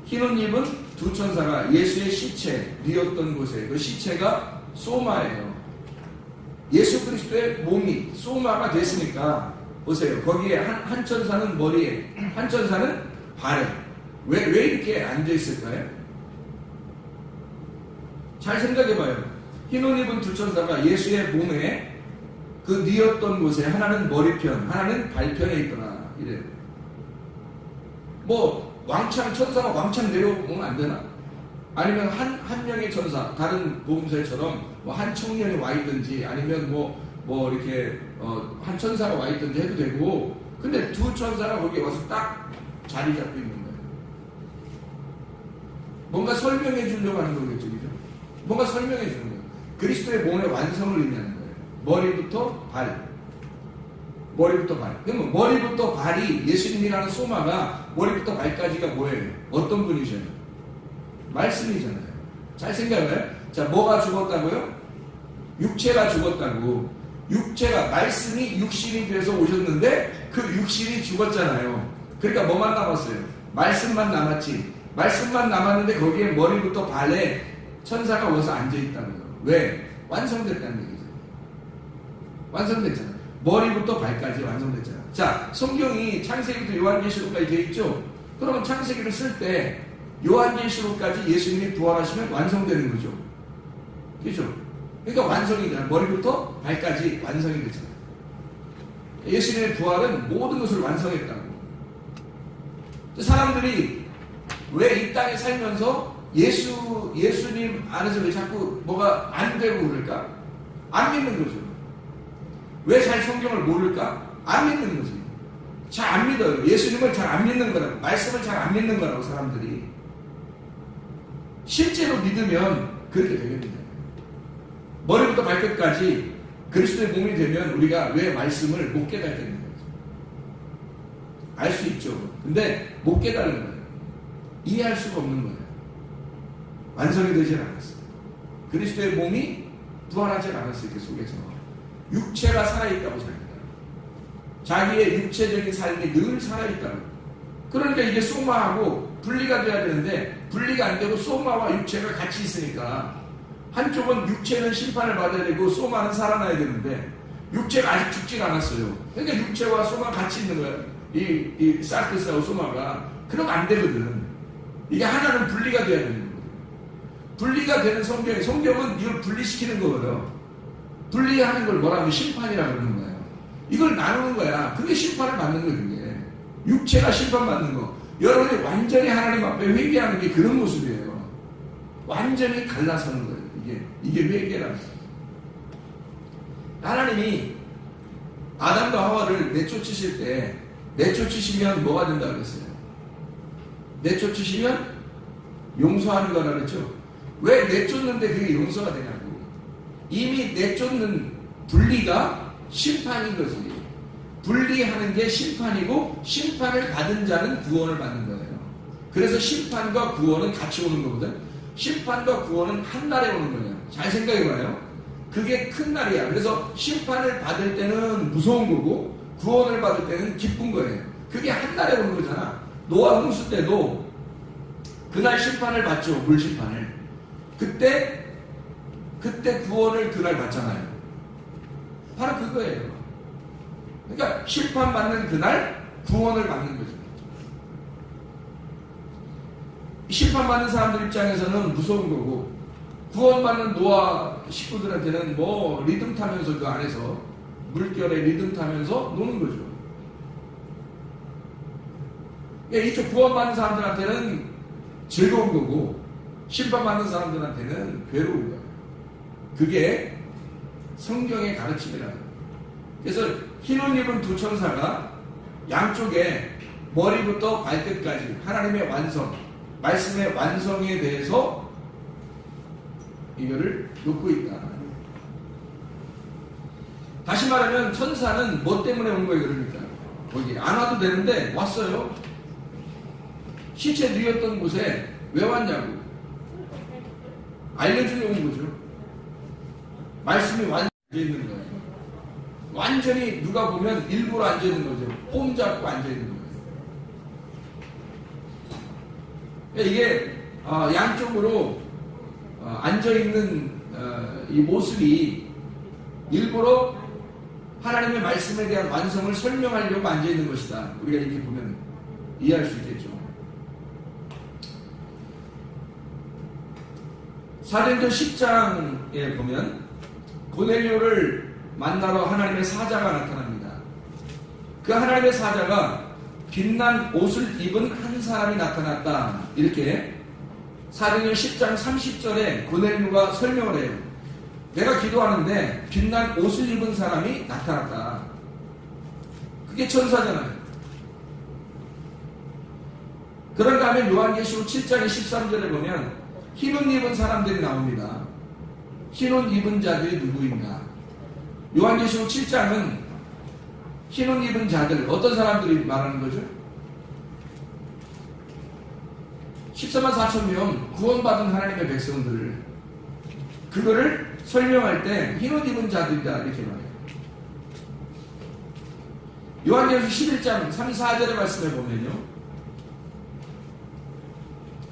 흰옷 입은 두 천사가 예수의 시체 뉘었던 곳에, 그 시체가 소마예요. 예수 그리스도의 몸이 소마가 됐으니까 보세요. 거기에 한 천사는 머리에, 한 천사는 발에. 왜 이렇게 앉아있을까요? 잘 생각해봐요. 흰옷 입은 두 천사가 예수의 몸에 그 뉘었던 곳에 하나는 머리편, 하나는 발편에 있더라. 이래요. 뭐 왕창, 천사가 왕창 내려오면 안 되나? 아니면 한 명의 천사, 다른 복음서처럼 뭐 한 청년이 와 있든지, 아니면 뭐 이렇게 한 천사가 와 있든지 해도 되고, 근데 두 천사가 거기에 와서 딱 자리 잡고 있는 거예요. 뭔가 설명해 주려고 하는 거겠죠, 그죠? 뭔가 설명해 주는 거예요. 그리스도의 몸의 완성을 의미하는 거예요. 머리부터 발. 그러면 머리부터 발이, 예수님이라는 소마가 머리부터 발까지가 뭐예요? 어떤 분이셔요? 말씀이잖아요. 잘 생각해요. 자, 뭐가 죽었다고요? 육체가 죽었다고. 육체가, 말씀이 육신이 돼서 오셨는데 그 육신이 죽었잖아요. 그러니까 뭐만 남았어요? 말씀만 남았지. 말씀만 남았는데 거기에 머리부터 발에 천사가 와서 앉아있다는 거예요. 왜? 완성됐다는 얘기죠. 완성됐잖아요. 머리부터 발까지 완성됐잖아요. 자, 성경이 창세기부터 요한계시록까지 되어 있죠? 그러면 창세기를 쓸 때 요한계시록까지 예수님이 부활하시면 완성되는 거죠. 그렇죠? 그러니까 완성이 되잖아요. 머리부터 발까지 완성이 되잖아요. 예수님의 부활은 모든 것을 완성했다고. 사람들이 왜 이 땅에 살면서 예수님 안에서 왜 자꾸 뭐가 안 되고 그럴까? 안 믿는 거죠. 왜 잘 성경을 모를까? 안 믿는 거지. 잘 안 믿어요. 예수님을 잘 안 믿는 거라고. 말씀을 잘 안 믿는 거라고, 사람들이. 실제로 믿으면 그렇게 되겠습니다. 머리부터 발끝까지 그리스도의 몸이 되면 우리가 왜 말씀을 못 깨닫겠는 거죠. 알 수 있죠. 근데 못 깨달은 거예요. 이해할 수가 없는 거예요. 완성이 되질 않았어요. 그리스도의 몸이 부활하지 않았어요. 그 속에서 육체가 살아있다고 생각해요. 자기의 육체적인 삶이 늘 살아있다고. 그러니까 이게 소마하고 분리가 돼야 되는데 분리가 안 되고 소마와 육체가 같이 있으니까 한쪽은 육체는 심판을 받아야 되고 소마는 살아나야 되는데 육체가 아직 죽지가 않았어요. 그러니까 육체와 소마가 같이 있는 거예요. 이 사르크스하고 소마가. 그러면 안 되거든. 이게 하나는 분리가 돼야 되는 거예요. 분리가 되는 성경은 이걸 분리시키는 거거든요. 분리하는 걸 뭐라고 하면 심판이라고 그러는 거예요. 이걸 나누는 거야. 그게 심판을 받는 거예요. 그게. 육체가 심판받는 거. 여러분이 완전히 하나님 앞에 회개하는 게 그런 모습이에요. 완전히 갈라서는 거예요. 이게 회개라는 거예요. 하나님이 아담과 하와를 내쫓으실 때 내쫓으시면 뭐가 된다고 그랬어요? 내쫓으시면 용서하는 거라 그랬죠. 왜 내쫓는데 그게 용서가 되냐고. 이미 내쫓는 분리가 심판인 거지. 분리하는 게 심판이고 심판을 받은 자는 구원을 받는 거예요. 그래서 심판과 구원은 같이 오는 거거든. 심판과 구원은 한 날에 오는 거예요. 잘 생각해봐요. 그게 큰 날이야. 그래서 심판을 받을 때는 무서운 거고 구원을 받을 때는 기쁜 거예요. 그게 한 날에 오는 거잖아. 노아 홍수 때도 그날 심판을 받죠. 물 심판을. 그때 구원을 그날 받잖아요. 바로 그거예요. 그러니까 심판받는 그날 구원을 받는 거죠. 심판받는 사람들 입장에서는 무서운 거고 구원받는 노아 식구들한테는 뭐 리듬 타면서 그 안에서 물결에 리듬 타면서 노는 거죠. 그러니까 이쪽 구원받는 사람들한테는 즐거운 거고 심판받는 사람들한테는 괴로운 거예요. 그게 성경의 가르침이라는 거예요. 그래서 흰옷 입은 두 천사가 양쪽에 머리부터 발끝까지 하나님의 완성, 말씀의 완성에 대해서 이거를 놓고 있다. 다시 말하면 천사는 뭐 때문에 온 거예요? 그러니까 거기 안 와도 되는데 왔어요. 시체 누였던 곳에 왜 왔냐고 알려주려고 온 거죠. 말씀이 완전히 있는 거예요. 완전히 누가 보면 일부러 앉아있는 거죠. 폼 잡고 앉아있는 거예요. 이게 양쪽으로 앉아있는 이 모습이 일부러 하나님의 말씀에 대한 완성을 설명하려고 앉아있는 것이다. 우리가 이렇게 보면 이해할 수 있겠죠. 사도행전 10장에 보면 고넬료를 만나러 하나님의 사자가 나타납니다. 그 하나님의 사자가 빛난 옷을 입은 한 사람이 나타났다. 이렇게 사도행전 10장 30절에 고넬료가 설명을 해요. 내가 기도하는데 빛난 옷을 입은 사람이 나타났다. 그게 천사잖아요. 그런 다음에 요한계시록 7장 13절에 보면 흰옷 입은 사람들이 나옵니다. 흰옷 입은 자들이 누구인가? 요한계시록 7장은 흰옷 입은 자들, 어떤 사람들이 말하는 거죠? 14만 4천 명 구원받은 하나님의 백성들, 그거를 설명할 때 흰옷 입은 자들이다 이렇게 말해요. 요한계시록 11장 3, 4절의 말씀에 보면요,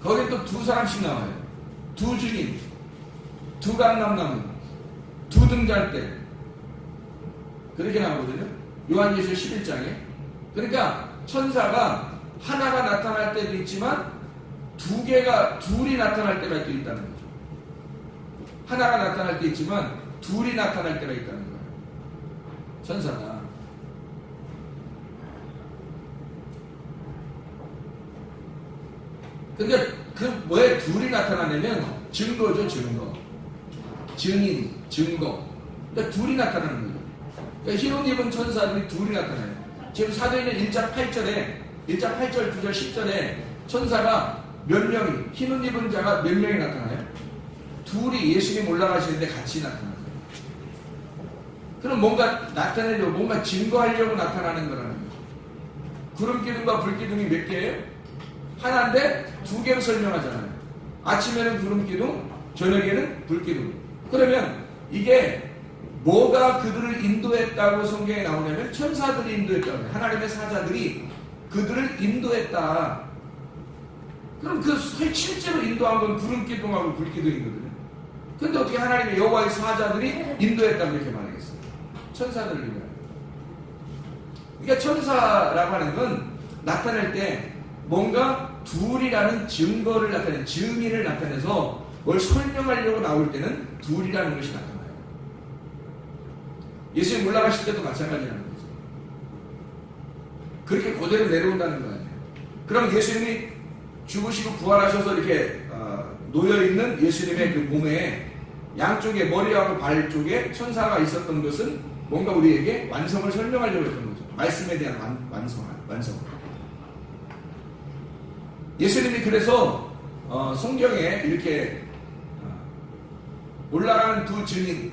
거기 또 두 사람씩 나와요. 두 증인, 두 감람나무, 두 등잔대, 그렇게 나오거든요. 요한계시록 11장에. 그러니까 천사가 하나가 나타날 때도 있지만 둘이 나타날 때가 또 있다는 거죠. 하나가 나타날 때 있지만 둘이 나타날 때가 있다는 거예요. 천사가. 그러니까 왜 둘이 나타나냐면 증거죠, 증거. 증인, 증거. 그러니까 둘이 나타나는 거죠. 그러니까 흰옷 입은 천사들이 둘이 나타나요. 지금 사도행전 1장 8절에 1장 8절, 9절, 10절에 천사가 몇 명이, 흰옷 입은 자가 몇 명이 나타나요? 둘이 예수님 올라가시는데 같이 나타나요. 그럼 뭔가 나타내려고, 뭔가 증거하려고 나타나는 거라는 거죠. 구름 기둥과 불 기둥이 몇 개예요? 하나인데 두 개로 설명하잖아요. 아침에는 구름 기둥, 저녁에는 불 기둥. 그러면 이게 뭐가 그들을 인도했다고 성경에 나오냐면 천사들이 인도했다고 해요. 하나님의 사자들이 그들을 인도했다. 그럼 그 실제로 인도한 건 구름 기둥하고 불 기둥이거든요. 근데 어떻게 하나님의 여호와의 사자들이 인도했다고 이렇게 말하겠어요? 천사들을 인도해요. 그러니까 천사라고 하는 건 나타낼 때 뭔가 둘이라는 증거를 나타내는, 증인을 나타내서 뭘 설명하려고 나올 때는 둘이라는 것이 나타나요. 예수님 올라가실 때도 마찬가지라는 거죠. 그렇게 그대로 내려온다는 거 아니에요. 그럼 예수님이 죽으시고 부활하셔서 이렇게 놓여있는 예수님의 그 몸에 양쪽에 머리하고 발 쪽에 천사가 있었던 것은 뭔가 우리에게 완성을 설명하려고 했던 거죠. 말씀에 대한 완성. 예수님이 그래서 성경에 이렇게 올라가는 두 증인,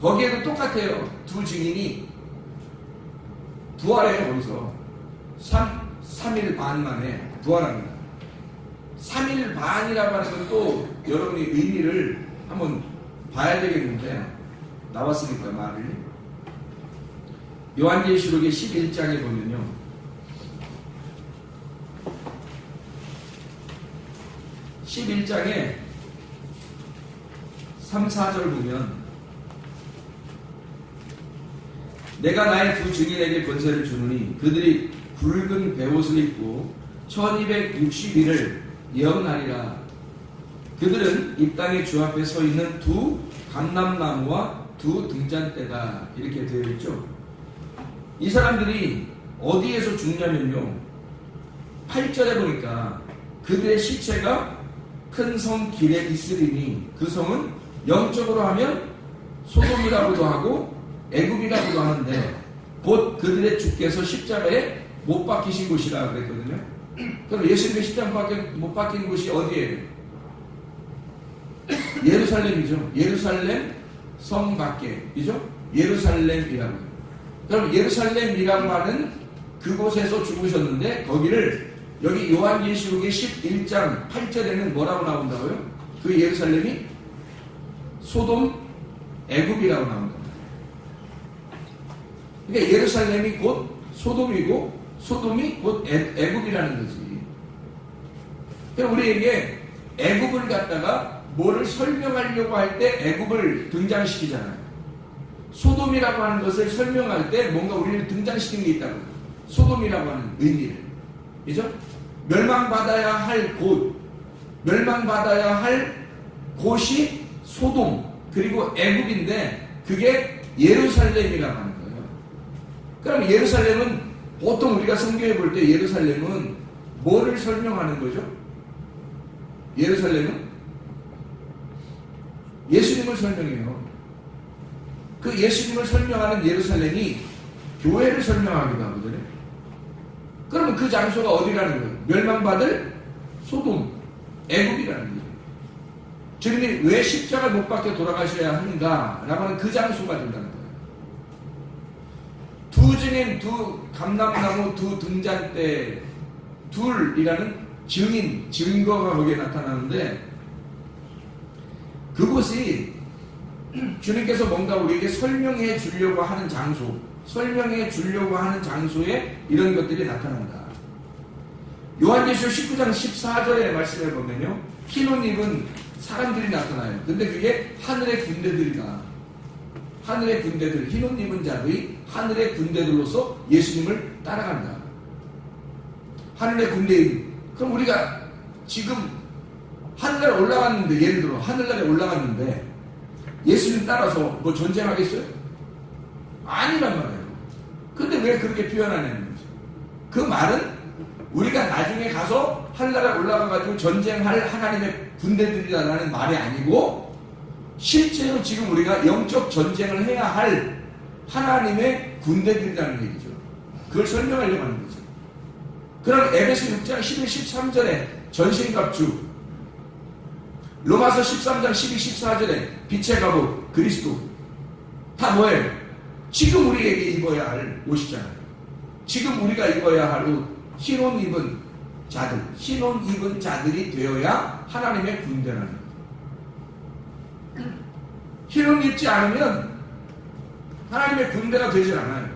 거기에도 똑같아요. 두 증인이 부활해요. 거기서 3일 반 만에 부활합니다. 3일 반이라고 하는 건 또 여러분이 의미를 한번 봐야 되겠는데, 나왔으니까 말을. 요한계시록의 11장에 보면요, 11장에 3, 4절 보면, 내가 나의 두 증인에게 권세를 주노니 그들이 굵은 베옷을 입고 1260일을 예언하리라. 그들은 이 땅의 주 앞에 서 있는 두 감람나무와 두 등잔대다. 이렇게 되어 있죠. 이 사람들이 어디에서 죽냐면요, 8절에 보니까 그들의 시체가 큰 성 길에 있으리니, 그 성은 영적으로 하면 소돔이라고도 하고 애굽이라고도 하는데 곧 그들의 주께서 십자가에 못 박히신 곳이라 그랬거든요. 그럼 예수님의 십자가에 못 박힌 곳이 어디예요? 예루살렘이죠. 예루살렘 성 밖에이죠. 예루살렘이라고. 그럼 예루살렘이라고 하는 그곳에서 죽으셨는데, 거기를 여기 요한계시록의 11장 8절에는 뭐라고 나온다고요? 그 예루살렘이 소돔, 애굽이라고 나온다. 그러니까 예루살렘이 곧 소돔이고 소돔이 곧 애굽이라는 거지. 그럼 우리에게 애굽을 갖다가 뭐를 설명하려고 할 때 애굽을 등장시키잖아요. 소돔이라고 하는 것을 설명할 때 뭔가 우리를 등장시키는 게 있다고. 소돔이라고 하는 의미를. 그죠? 멸망받아야 할 곳, 멸망받아야 할 곳이 소돔, 그리고 애굽인데 그게 예루살렘이라고 하는 거예요. 그럼 예루살렘은 보통 우리가 성경에 볼 때 예루살렘은 뭐를 설명하는 거죠? 예루살렘은 예수님을 설명해요. 그 예수님을 설명하는 예루살렘이 교회를 설명하기도 하거든요. 그러면 그 장소가 어디라는 거예요? 멸망받을 소돔, 애굽이라는 거예요. 주님이 왜 십자가 못 박혀 돌아가셔야 하는가? 라고 하는 그 장소가 된다는 거예요. 두 증인, 두 감람나무, 두 등잔대, 둘이라는 증인, 증거가 거기에 나타나는데, 그곳이 주님께서 뭔가 우리에게 설명해 주려고 하는 장소, 설명해 주려고 하는 장소에 이런 것들이 나타난다. 요한계시록 19장 14절의 말씀을 보면요, 흰 옷 입은 사람들이 나타나요. 근데 그게 하늘의 군대들이다. 하늘의 군대들, 흰 옷 입은 자들이 하늘의 군대들로서 예수님을 따라간다. 하늘의 군대인. 그럼 우리가 지금 하늘나라에 올라갔는데, 예를 들어 하늘나라에 올라갔는데 예수님 따라서 뭐 전쟁하겠어요? 아니란 말이에요. 근데 왜 그렇게 표현하냐는 거죠. 그 말은 우리가 나중에 가서 하늘나라에 올라가가지고 전쟁할 하나님의 군대들이라는 말이 아니고, 실제로 지금 우리가 영적 전쟁을 해야 할 하나님의 군대들이라는 얘기죠. 그걸 설명하려고 하는 거죠. 그럼 에베소 6장 11, 13절에 전신갑주, 로마서 13장 12, 14절에 빛의 갑옷 그리스도, 다 뭐예요? 지금 우리에게 입어야 할 옷이잖아요. 지금 우리가 입어야 할 옷, 흰 옷 입은 자들, 흰 옷 입은 자들이 되어야 하나님의 군대라는 거예요. 흰 옷 입지 않으면 하나님의 군대가 되질 않아요.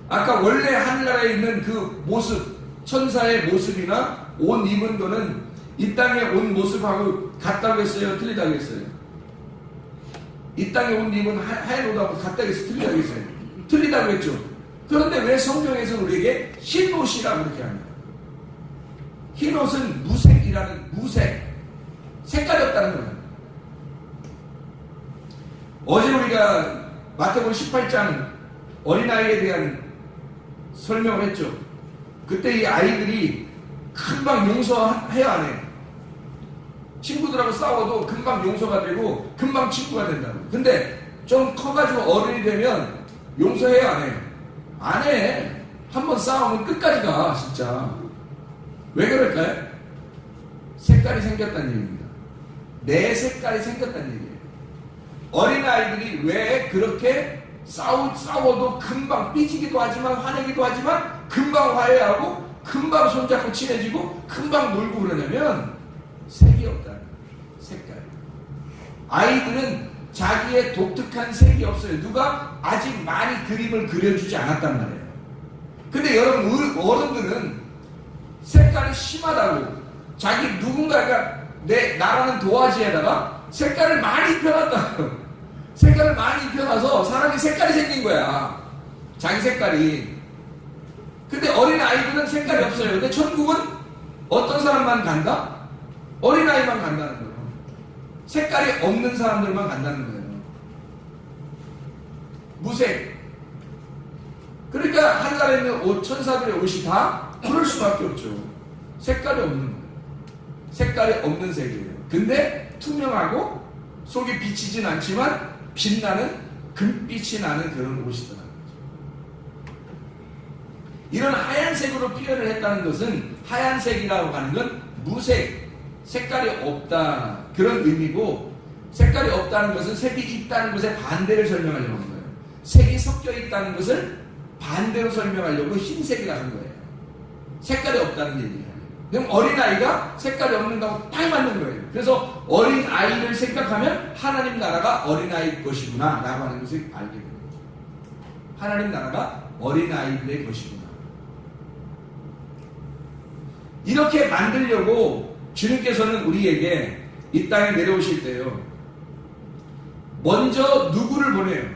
아까 원래 하늘나라에 있는 그 모습, 천사의 모습이나 옷 입은 거는 이 땅에 온 모습하고 같다고 했어요? 틀리다고 했어요? 이 땅에 옷 입은 하얀 옷하고 같다고 했어요? 틀리다고 했어요? 틀리다고 했죠. 그런데 왜 성경에서는 우리에게 흰 옷이라고 그렇게 합니까? 흰 옷은 무색이라는, 무색, 색깔이 없다는 거예요. 어제 우리가 마태복음 18장 어린아이에 대한 설명을 했죠. 그때 이 아이들이 금방 용서해야 안 해요. 친구들하고 싸워도 금방 용서가 되고 금방 친구가 된다고. 근데 좀 커가지고 어른이 되면 용서해야 안 해요. 안 해. 한번 싸우면 끝까지 가, 진짜. 왜 그럴까요? 색깔이 생겼다는 얘기입니다. 내 색깔이 생겼다는 얘기예요. 어린아이들이 왜 그렇게 싸워도 금방 삐지기도 하지만 화내기도 하지만 금방 화해하고 금방 손잡고 친해지고 금방 놀고 그러냐면 색이 없다는 거예요. 색깔. 아이들은 자기의 독특한 색이 없어요. 누가 아직 많이 그림을 그려주지 않았단 말이에요. 근데 여러분 어른들은 색깔이 심하다고 자기 누군가가 나라는 도화지에다가 색깔을 많이 입혀놨다고. 색깔을 많이 입혀놔서 사람이 색깔이 생긴 거야. 자기 색깔이. 근데 어린 아이들은 색깔이 없어요. 근데 천국은 어떤 사람만 간다? 어린아이만 간다는 거예요. 색깔이 없는 사람들만 간다는 거예요. 무색. 그러니까 하늘나라에 있는 옷, 천사들의 옷이 다 그럴 수밖에 없죠. 색깔이 없는 거예요. 색깔이 없는 색이에요. 근데 투명하고 속이 비치진 않지만 빛나는 금빛이 나는 그런 옷이더라고요. 이런 하얀색으로 표현을 했다는 것은 하얀색이라고 하는 건 무색, 색깔이 없다 그런 의미고, 색깔이 없다는 것은 색이 있다는 것의 반대를 설명하려고 하는 거예요. 색이 섞여 있다는 것을 반대로 설명하려고 흰색이라고 하는 거예요. 색깔이 없다는 얘기예요. 그럼 어린아이가 색깔이 없는 거하고 딱 맞는 거예요. 그래서 어린아이를 생각하면 하나님 나라가 어린아이일 것이구나 라고 하는 것을 알게 됩니다. 하나님 나라가 어린아이들의 것이구나. 이렇게 만들려고 주님께서는 우리에게 이 땅에 내려오실 때요, 먼저 누구를 보내요?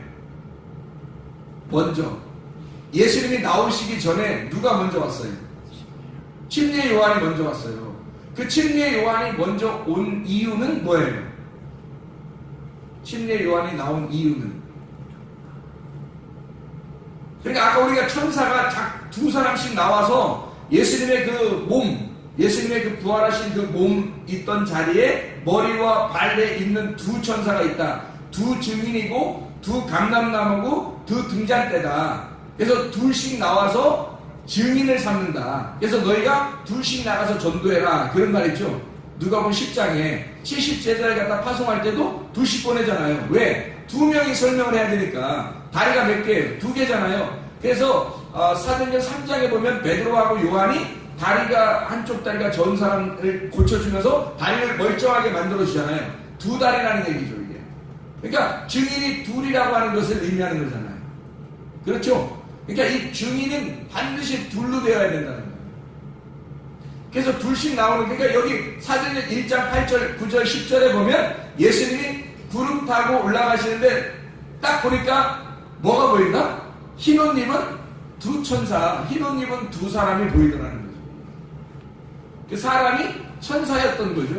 먼저 예수님이 나오시기 전에 누가 먼저 왔어요? 침례 요한이 먼저 왔어요. 그 침례 요한이 먼저 온 이유는 뭐예요? 침례 요한이 나온 이유는, 그러니까 아까 우리가 천사가 두 사람씩 나와서 예수님의 그 몸, 예수님의 그 부활하신 그 몸 있던 자리에 머리와 발에 있는 두 천사가 있다. 두 증인이고 두 감람나무고 두 등잔대다. 그래서 둘씩 나와서 증인을 삼는다. 그래서 너희가 둘씩 나가서 전도해라. 그런 말 있죠. 누가복음 10장에 70제자를 갖다 파송할 때도 둘씩 보내잖아요. 왜? 두 명이 설명을 해야 되니까. 다리가 몇 개예요? 두 개잖아요. 그래서 사도행전 3장에 보면 베드로하고 요한이 다리가, 한쪽 다리가 전 사람을 고쳐주면서 다리를 멀쩡하게 만들어주잖아요. 두 다리라는 얘기죠, 이게. 그러니까 증인이 둘이라고 하는 것을 의미하는 거잖아요. 그렇죠? 그러니까 이 증인은 반드시 둘로 되어야 된다는 거예요. 그래서 둘씩 나오는, 그러니까 여기 사도행전 1장 8절, 9절, 10절에 보면 예수님이 구름 타고 올라가시는데 딱 보니까 뭐가 보인다? 흰 옷 입은 두 천사, 흰 옷 입은 두 사람이 보이더라는 거죠. 그 사람이 천사였던 거죠.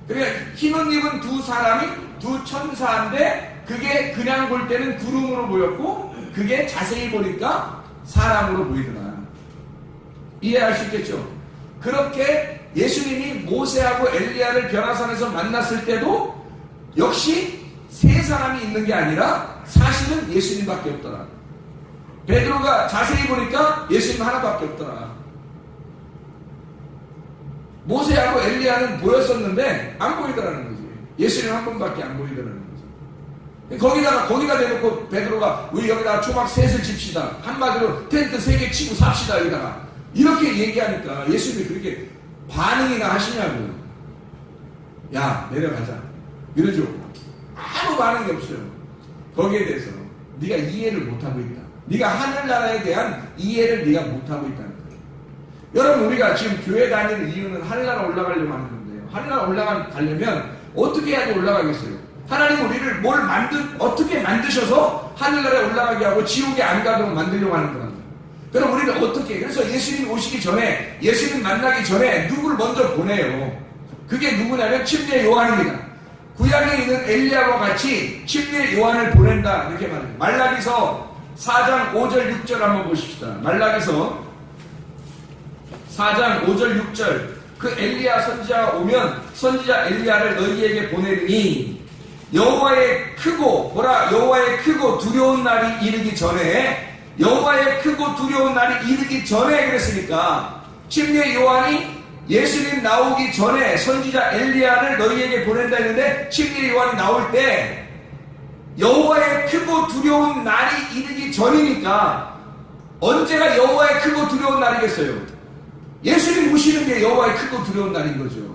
그러니까 흰 옷 입은 두 사람이 두 천사인데 그게 그냥 볼 때는 구름으로 보였고 그게 자세히 보니까 사람으로 보이더라. 이해할 수 있겠죠? 그렇게 예수님이 모세하고 엘리야를 변화산에서 만났을 때도 역시 세 사람이 있는 게 아니라 사실은 예수님밖에 없더라. 베드로가 자세히 보니까 예수님 하나밖에 없더라. 모세하고 엘리야는 보였었는데 안 보이더라는 거지. 예수님 한 분밖에 안 보이더라는 거지. 거기다 대놓고 베드로가 우리 여기다가 초막 셋을 칩시다. 한마디로 텐트 3개 치고 삽시다. 여기다가 이렇게 얘기하니까 예수님이 그렇게 반응이나 하시냐고요. 야, 내려가자. 이러죠. 아무 반응이 없어요. 거기에 대해서 네가 이해를 못하고 있다. 네가 하늘나라에 대한 이해를 네가 못하고 있다는 거예요. 여러분, 우리가 지금 교회 다니는 이유는 하늘나라 올라가려고 하는 건데요. 하늘나라 올라가려면 어떻게 해야지 올라가겠어요? 하나님 우리를 어떻게 만드셔서 하늘나라에 올라가게 하고 지옥에 안 가도록 만들려고 하는 거란 거예요. 그럼 우리는 어떻게, 그래서 예수님 오시기 전에, 예수님 만나기 전에 누구를 먼저 보내요. 그게 누구냐면 침례 요한입니다. 구약에 있는 엘리야와 같이 침례 요한을 보낸다, 이렇게 말해요. 말라기서 4장 5절 6절 한번 보십시다. 말라기서 4장 5절 6절. 그 엘리야 선지자가 오면 선지자 엘리야를 너희에게 보내리니 여호와의 크고 두려운 날이 이르기 전에, 여호와의 크고 두려운 날이 이르기 전에 그랬으니까 침례 요한이 예수님 나오기 전에 선지자 엘리야를 너희에게 보낸다 했는데, 침례 요한이 나올 때 여호와의 크고 두려운 날이 이르기 전이니까 언제가 여호와의 크고 두려운 날이겠어요? 예수님 오시는 게 여호와의 크고 두려운 날인 거죠.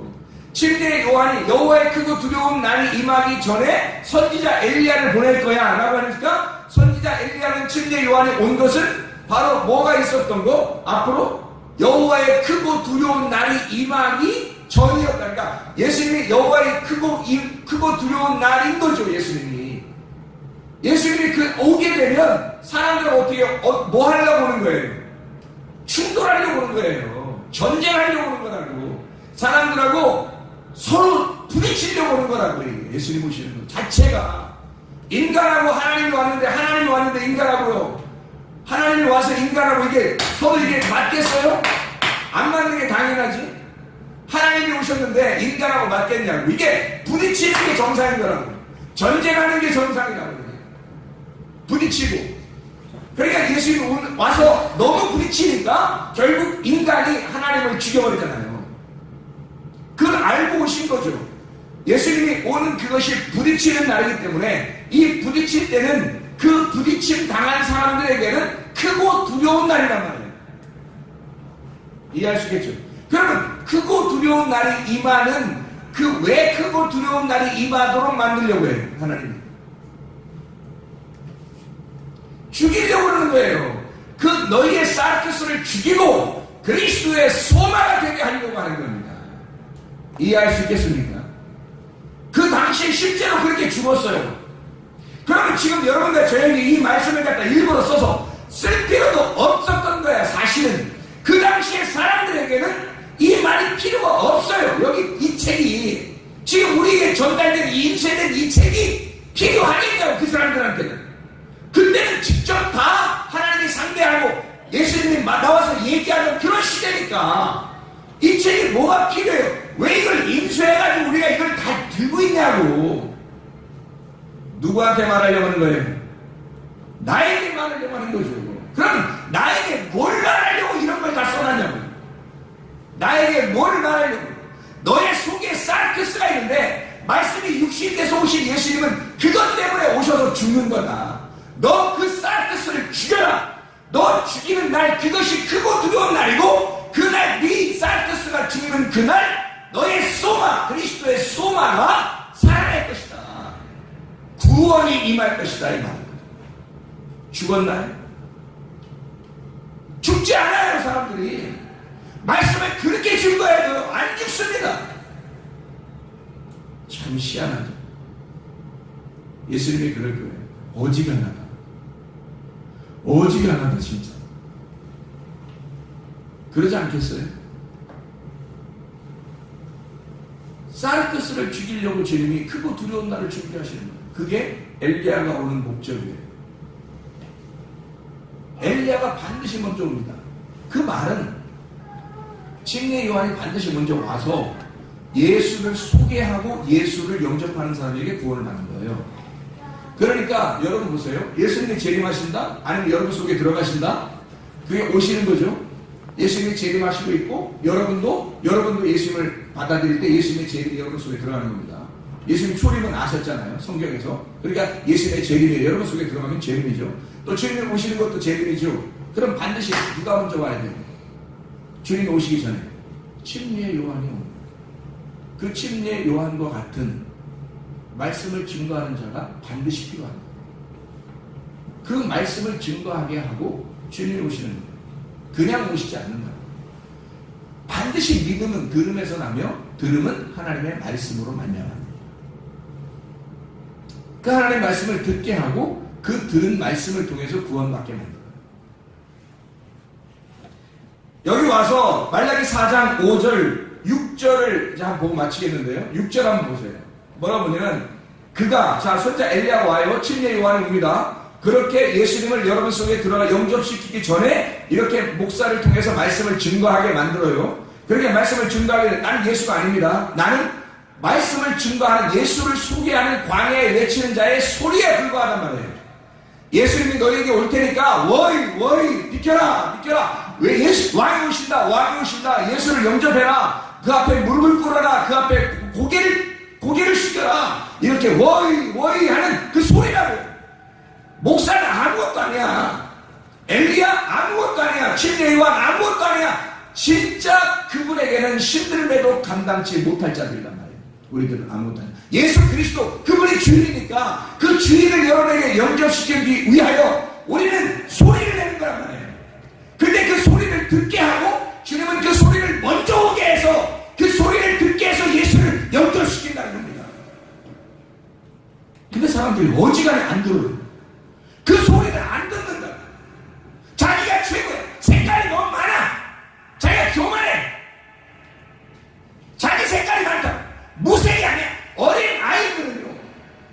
침례 요한이 여호와의 크고 두려운 날이 임하기 전에 선지자 엘리야를 보낼 거야 라고 하니까, 선지자 엘리야는 침례 요한이 온 것은 바로 뭐가 있었던 거? 앞으로 여호와의 크고 두려운 날이 임하기 전이었다. 그러니까 예수님이 여호와의 크고 두려운 날인 거죠. 예수님이 오게 되면 사람들은 어떻게 뭐 하려고 오는 거예요? 충돌하려고 오는 거예요. 전쟁하려고 오는 거라고. 사람들하고 서로 부딪히려고 오는 거라고. 예수님 오시는 것 자체가. 인간하고 하나님이 왔는데 인간하고요. 하나님이 와서 인간하고 이게 서로 이게 맞겠어요? 안 맞는 게 당연하지. 하나님이 오셨는데 인간하고 맞겠냐고. 이게 부딪히는 게 정상인 거라고. 전쟁하는 게 정상이라고. 부딪히고. 그러니까 예수님이 와서 너무 부딪히니까 결국 인간이 하나님을 죽여버리잖아요. 그걸 알고 오신 거죠. 예수님이 오는 그것이 부딪히는 날이기 때문에 이 부딪힐 때는 그 부딪힘 당한 사람들에게는 크고 두려운 날이란 말이에요. 이해할 수 있겠죠? 그러면 크고 두려운 날이 임하는, 왜 크고 두려운 날이 임하도록 만들려고 해요? 하나님이 죽이려고 하는 거예요. 그 너희의 사르크스를 죽이고 그리스도의 소마가 되게 하려고 하는 겁니다. 이해할 수 있겠습니까? 그 당시에 실제로 그렇게 죽었어요. 그러면 지금 여러분과 저에게 이 말씀을 갖다 일부러 써서 쓸 필요도 없었던 거야. 사실은 그 당시에 사람들에게는 이 말이 필요가 없어요. 여기 이 책이 지금 우리에게 전달된 인쇄된 이 책이 필요하겠냐고. 그 사람들한테는 그때는 직접 다 하나님이 상대하고 예수님이 나와서 얘기하는 그런 시대니까 이 책이 뭐가 필요해요? 왜 이걸 인쇄해가지고 우리가 이걸 다 들고 있냐고. 누구한테 말하려고 하는 거예요? 나에게 말하려고 하는 거죠. 그럼 나에게 뭘 말하려고 이런 걸 다 써놨냐고. 나에게 뭘 말하려고. 너의 속에 사르크스가 있는데 말씀이 육신이 돼서 오신 예수님은 그것 때문에 오셔서 죽는 거다. 너 그 사르크스를 죽여라. 너 죽이는 날, 그것이 크고 두려운 날이고, 그날 네 사르크스가 죽는 그날 너의 소마, 그리스도의 소마가 살아날 것이다. 구원이 임할 것이다. 이 말입니다. 죽었나요? 죽지 않아요. 사람들이 말씀을 그렇게 증거해도 안 죽습니다. 참 희한하죠. 예수님이 그럴 거예요. 어지간하다. 어지간하다 진짜. 그러지 않겠어요? 사르크스를 죽이려고 주님이 크고 두려운 날을 준비하시는 거예요. 그게 엘리야가 오는 목적이에요. 엘리야가 반드시 먼저 옵니다. 그 말은 침례 요한이 반드시 먼저 와서 예수를 소개하고 예수를 영접하는 사람에게 구원을 받는 거예요. 그러니까 여러분 보세요. 예수님이 재림하신다? 아니면 여러분 속에 들어가신다? 그게 오시는 거죠. 예수님이 재림하시고 있고 여러분도 예수님을 받아들일 때 예수님의 재림이 여러분 속에 들어가는 겁니다. 예수님 초림은 아셨잖아요. 성경에서. 그러니까 예수님의 재림이에요. 여러분 속에 들어가면 재림이죠. 또 주님이 오시는 것도 재림이죠. 그럼 반드시 누가 먼저 와야 돼요? 주님이 오시기 전에 침례 요한이 옵니다. 그 침례 요한과 같은 말씀을 증거하는 자가 반드시 필요합니다. 그 말씀을 증거하게 하고 주님이 오시는 거예요. 그냥 오시지 않는다. 반드시 믿음은 들음에서 나며 들음은 하나님의 말씀으로 말미암았다. 그 하나님의 말씀을 듣게 하고 그 들은 말씀을 통해서 구원받게 만듭니다. 여기 와서 말라기 4장 5절 6절을 이제 한번 보고 마치겠는데요. 6절 한번 보세요. 뭐라고 보냐면 그가 자 선자 엘리야가 와요. 침례 요한이 옵니다. 그렇게 예수님을 여러분 속에 들어가 영접시키기 전에 이렇게 목사를 통해서 말씀을 증거하게 만들어요. 그렇게 말씀을 증거하게 나는 예수가 아닙니다. 나는 말씀을 증거하는 예수를 소개하는 광야에 외치는 자의 소리에 불과하단 말이에요. 예수님이 너에게 올 테니까 워이 비켜라 비켜라. 왜 예수 왕이 오신다 왕이 오신다. 예수를 영접해라. 그 앞에 무릎을 꿇어라. 그 앞에 고개를 숙여라. 이렇게 워이 하는 그 소리라고요. 목사는 아무것도 아니야. 엘리야 아무것도 아니야. 침례 요한 아무것도 아니야. 진짜 그분에게는 힘들매도 감당치 못할 자들이란 말이에요. 우리들은 아무것도 아니야. 예수 그리스도 그분이 주인이니까 그 주인을 여러분에게 영접시키기 위하여 우리는 소리를 내는 거란 말이에요. 근데 그 소리를 듣게 하고 주님은 그 소리를 먼저 오게 해서 그 소리를 듣게 해서 예수를 영접시킨다는 겁니다. 근데 사람들이 어지간히 안 들어요. 그 소리를 안 듣는다. 자기가 최고야. 색깔이 너무 많아. 자기가 교만해. 자기 색깔이 많다. 무색이 아니야. 어린 아이들은요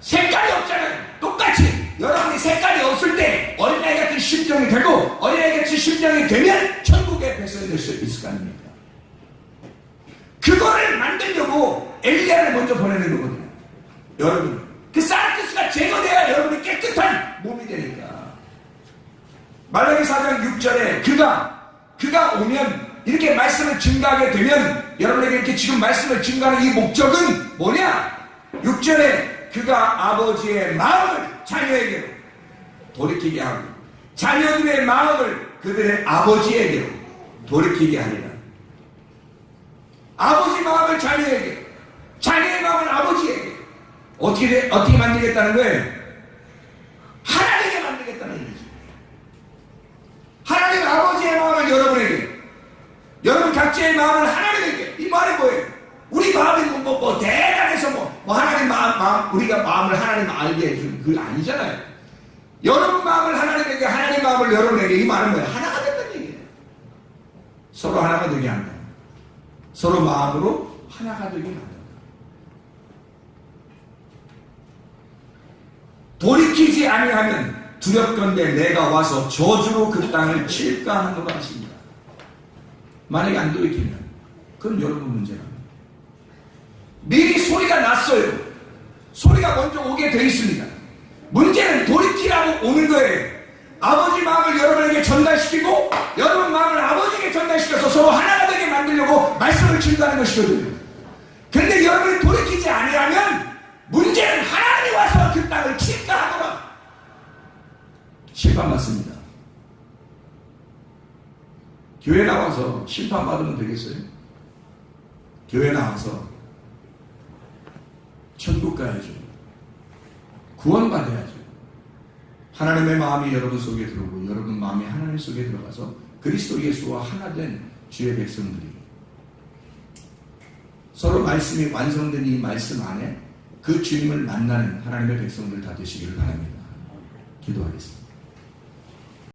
색깔이 없잖아요. 똑같이 여러분이 색깔이 없을 때 어린아이 같은 심정이 되고 어린아이 같은 심정이 되면 천국에 배설될 수 있을 거 아닙니까? 그거를 만들려고 엘리야를 먼저 보내는 거거든요. 여러분 그 사르크스가 제거돼야 여러분이 깨끗한 몸이 되니까. 말라기 4장 6절에 그가 오면 이렇게 말씀을 증가하게 되면 여러분에게 이렇게 지금 말씀을 증가하는 이 목적은 뭐냐? 6절에 그가 아버지의 마음을 자녀에게로 돌이키게 하고 자녀들의 마음을 그들의 아버지에게로 돌이키게 하리라. 아버지 마음을 자녀에게 자녀의 마음을 아버지에게 어떻게 만들겠다는 거예요? 하나님에게 만들겠다는 얘기죠. 하나님 아버지의 마음을 여러분에게 여러분 각자의 마음을 하나님에게. 이 말이 뭐예요? 우리 마음이 뭐 대단해서 뭐 하나님 마음 우리가 마음을 하나님 알게 해주는 그게 아니잖아요. 여러분 마음을 하나님에게 하나님 마음을 여러분에게. 이 말은 뭐예요? 하나가 된다는 얘기예요. 서로 하나가 되게 한다. 서로 마음으로 하나가 되게 한다. 돌이키지 아니하면 두렵건대 내가 와서 저주로 그 땅을 칠까 하노라 하십니다. 만약에 안 돌이키면 그건 여러분 문제랍니다. 미리 소리가 났어요. 소리가 먼저 오게 돼 있습니다. 문제는 돌이키라고 오는 거예요. 아버지 마음을 여러분에게 전달시키고 여러분 마음을 아버지에게 전달시켜서 서로 하나가 되게 만들려고 말씀을 증거하는 것이거든요. 그런데 여러분이 돌이키지 아니하면 문제는 하나님이 와서 그 땅을 칠까 하노라. 심판받습니다. 교회 나와서 심판받으면 되겠어요? 교회 나와서 천국 가야죠. 구원받아야죠. 하나님의 마음이 여러분 속에 들어오고 여러분 마음이 하나님 속에 들어가서 그리스도 예수와 하나 된 주의 백성들이 서로 말씀이 완성된 이 말씀 안에 그 주님을 만나는 하나님의 백성들 다 되시기를 바랍니다. 기도하겠습니다.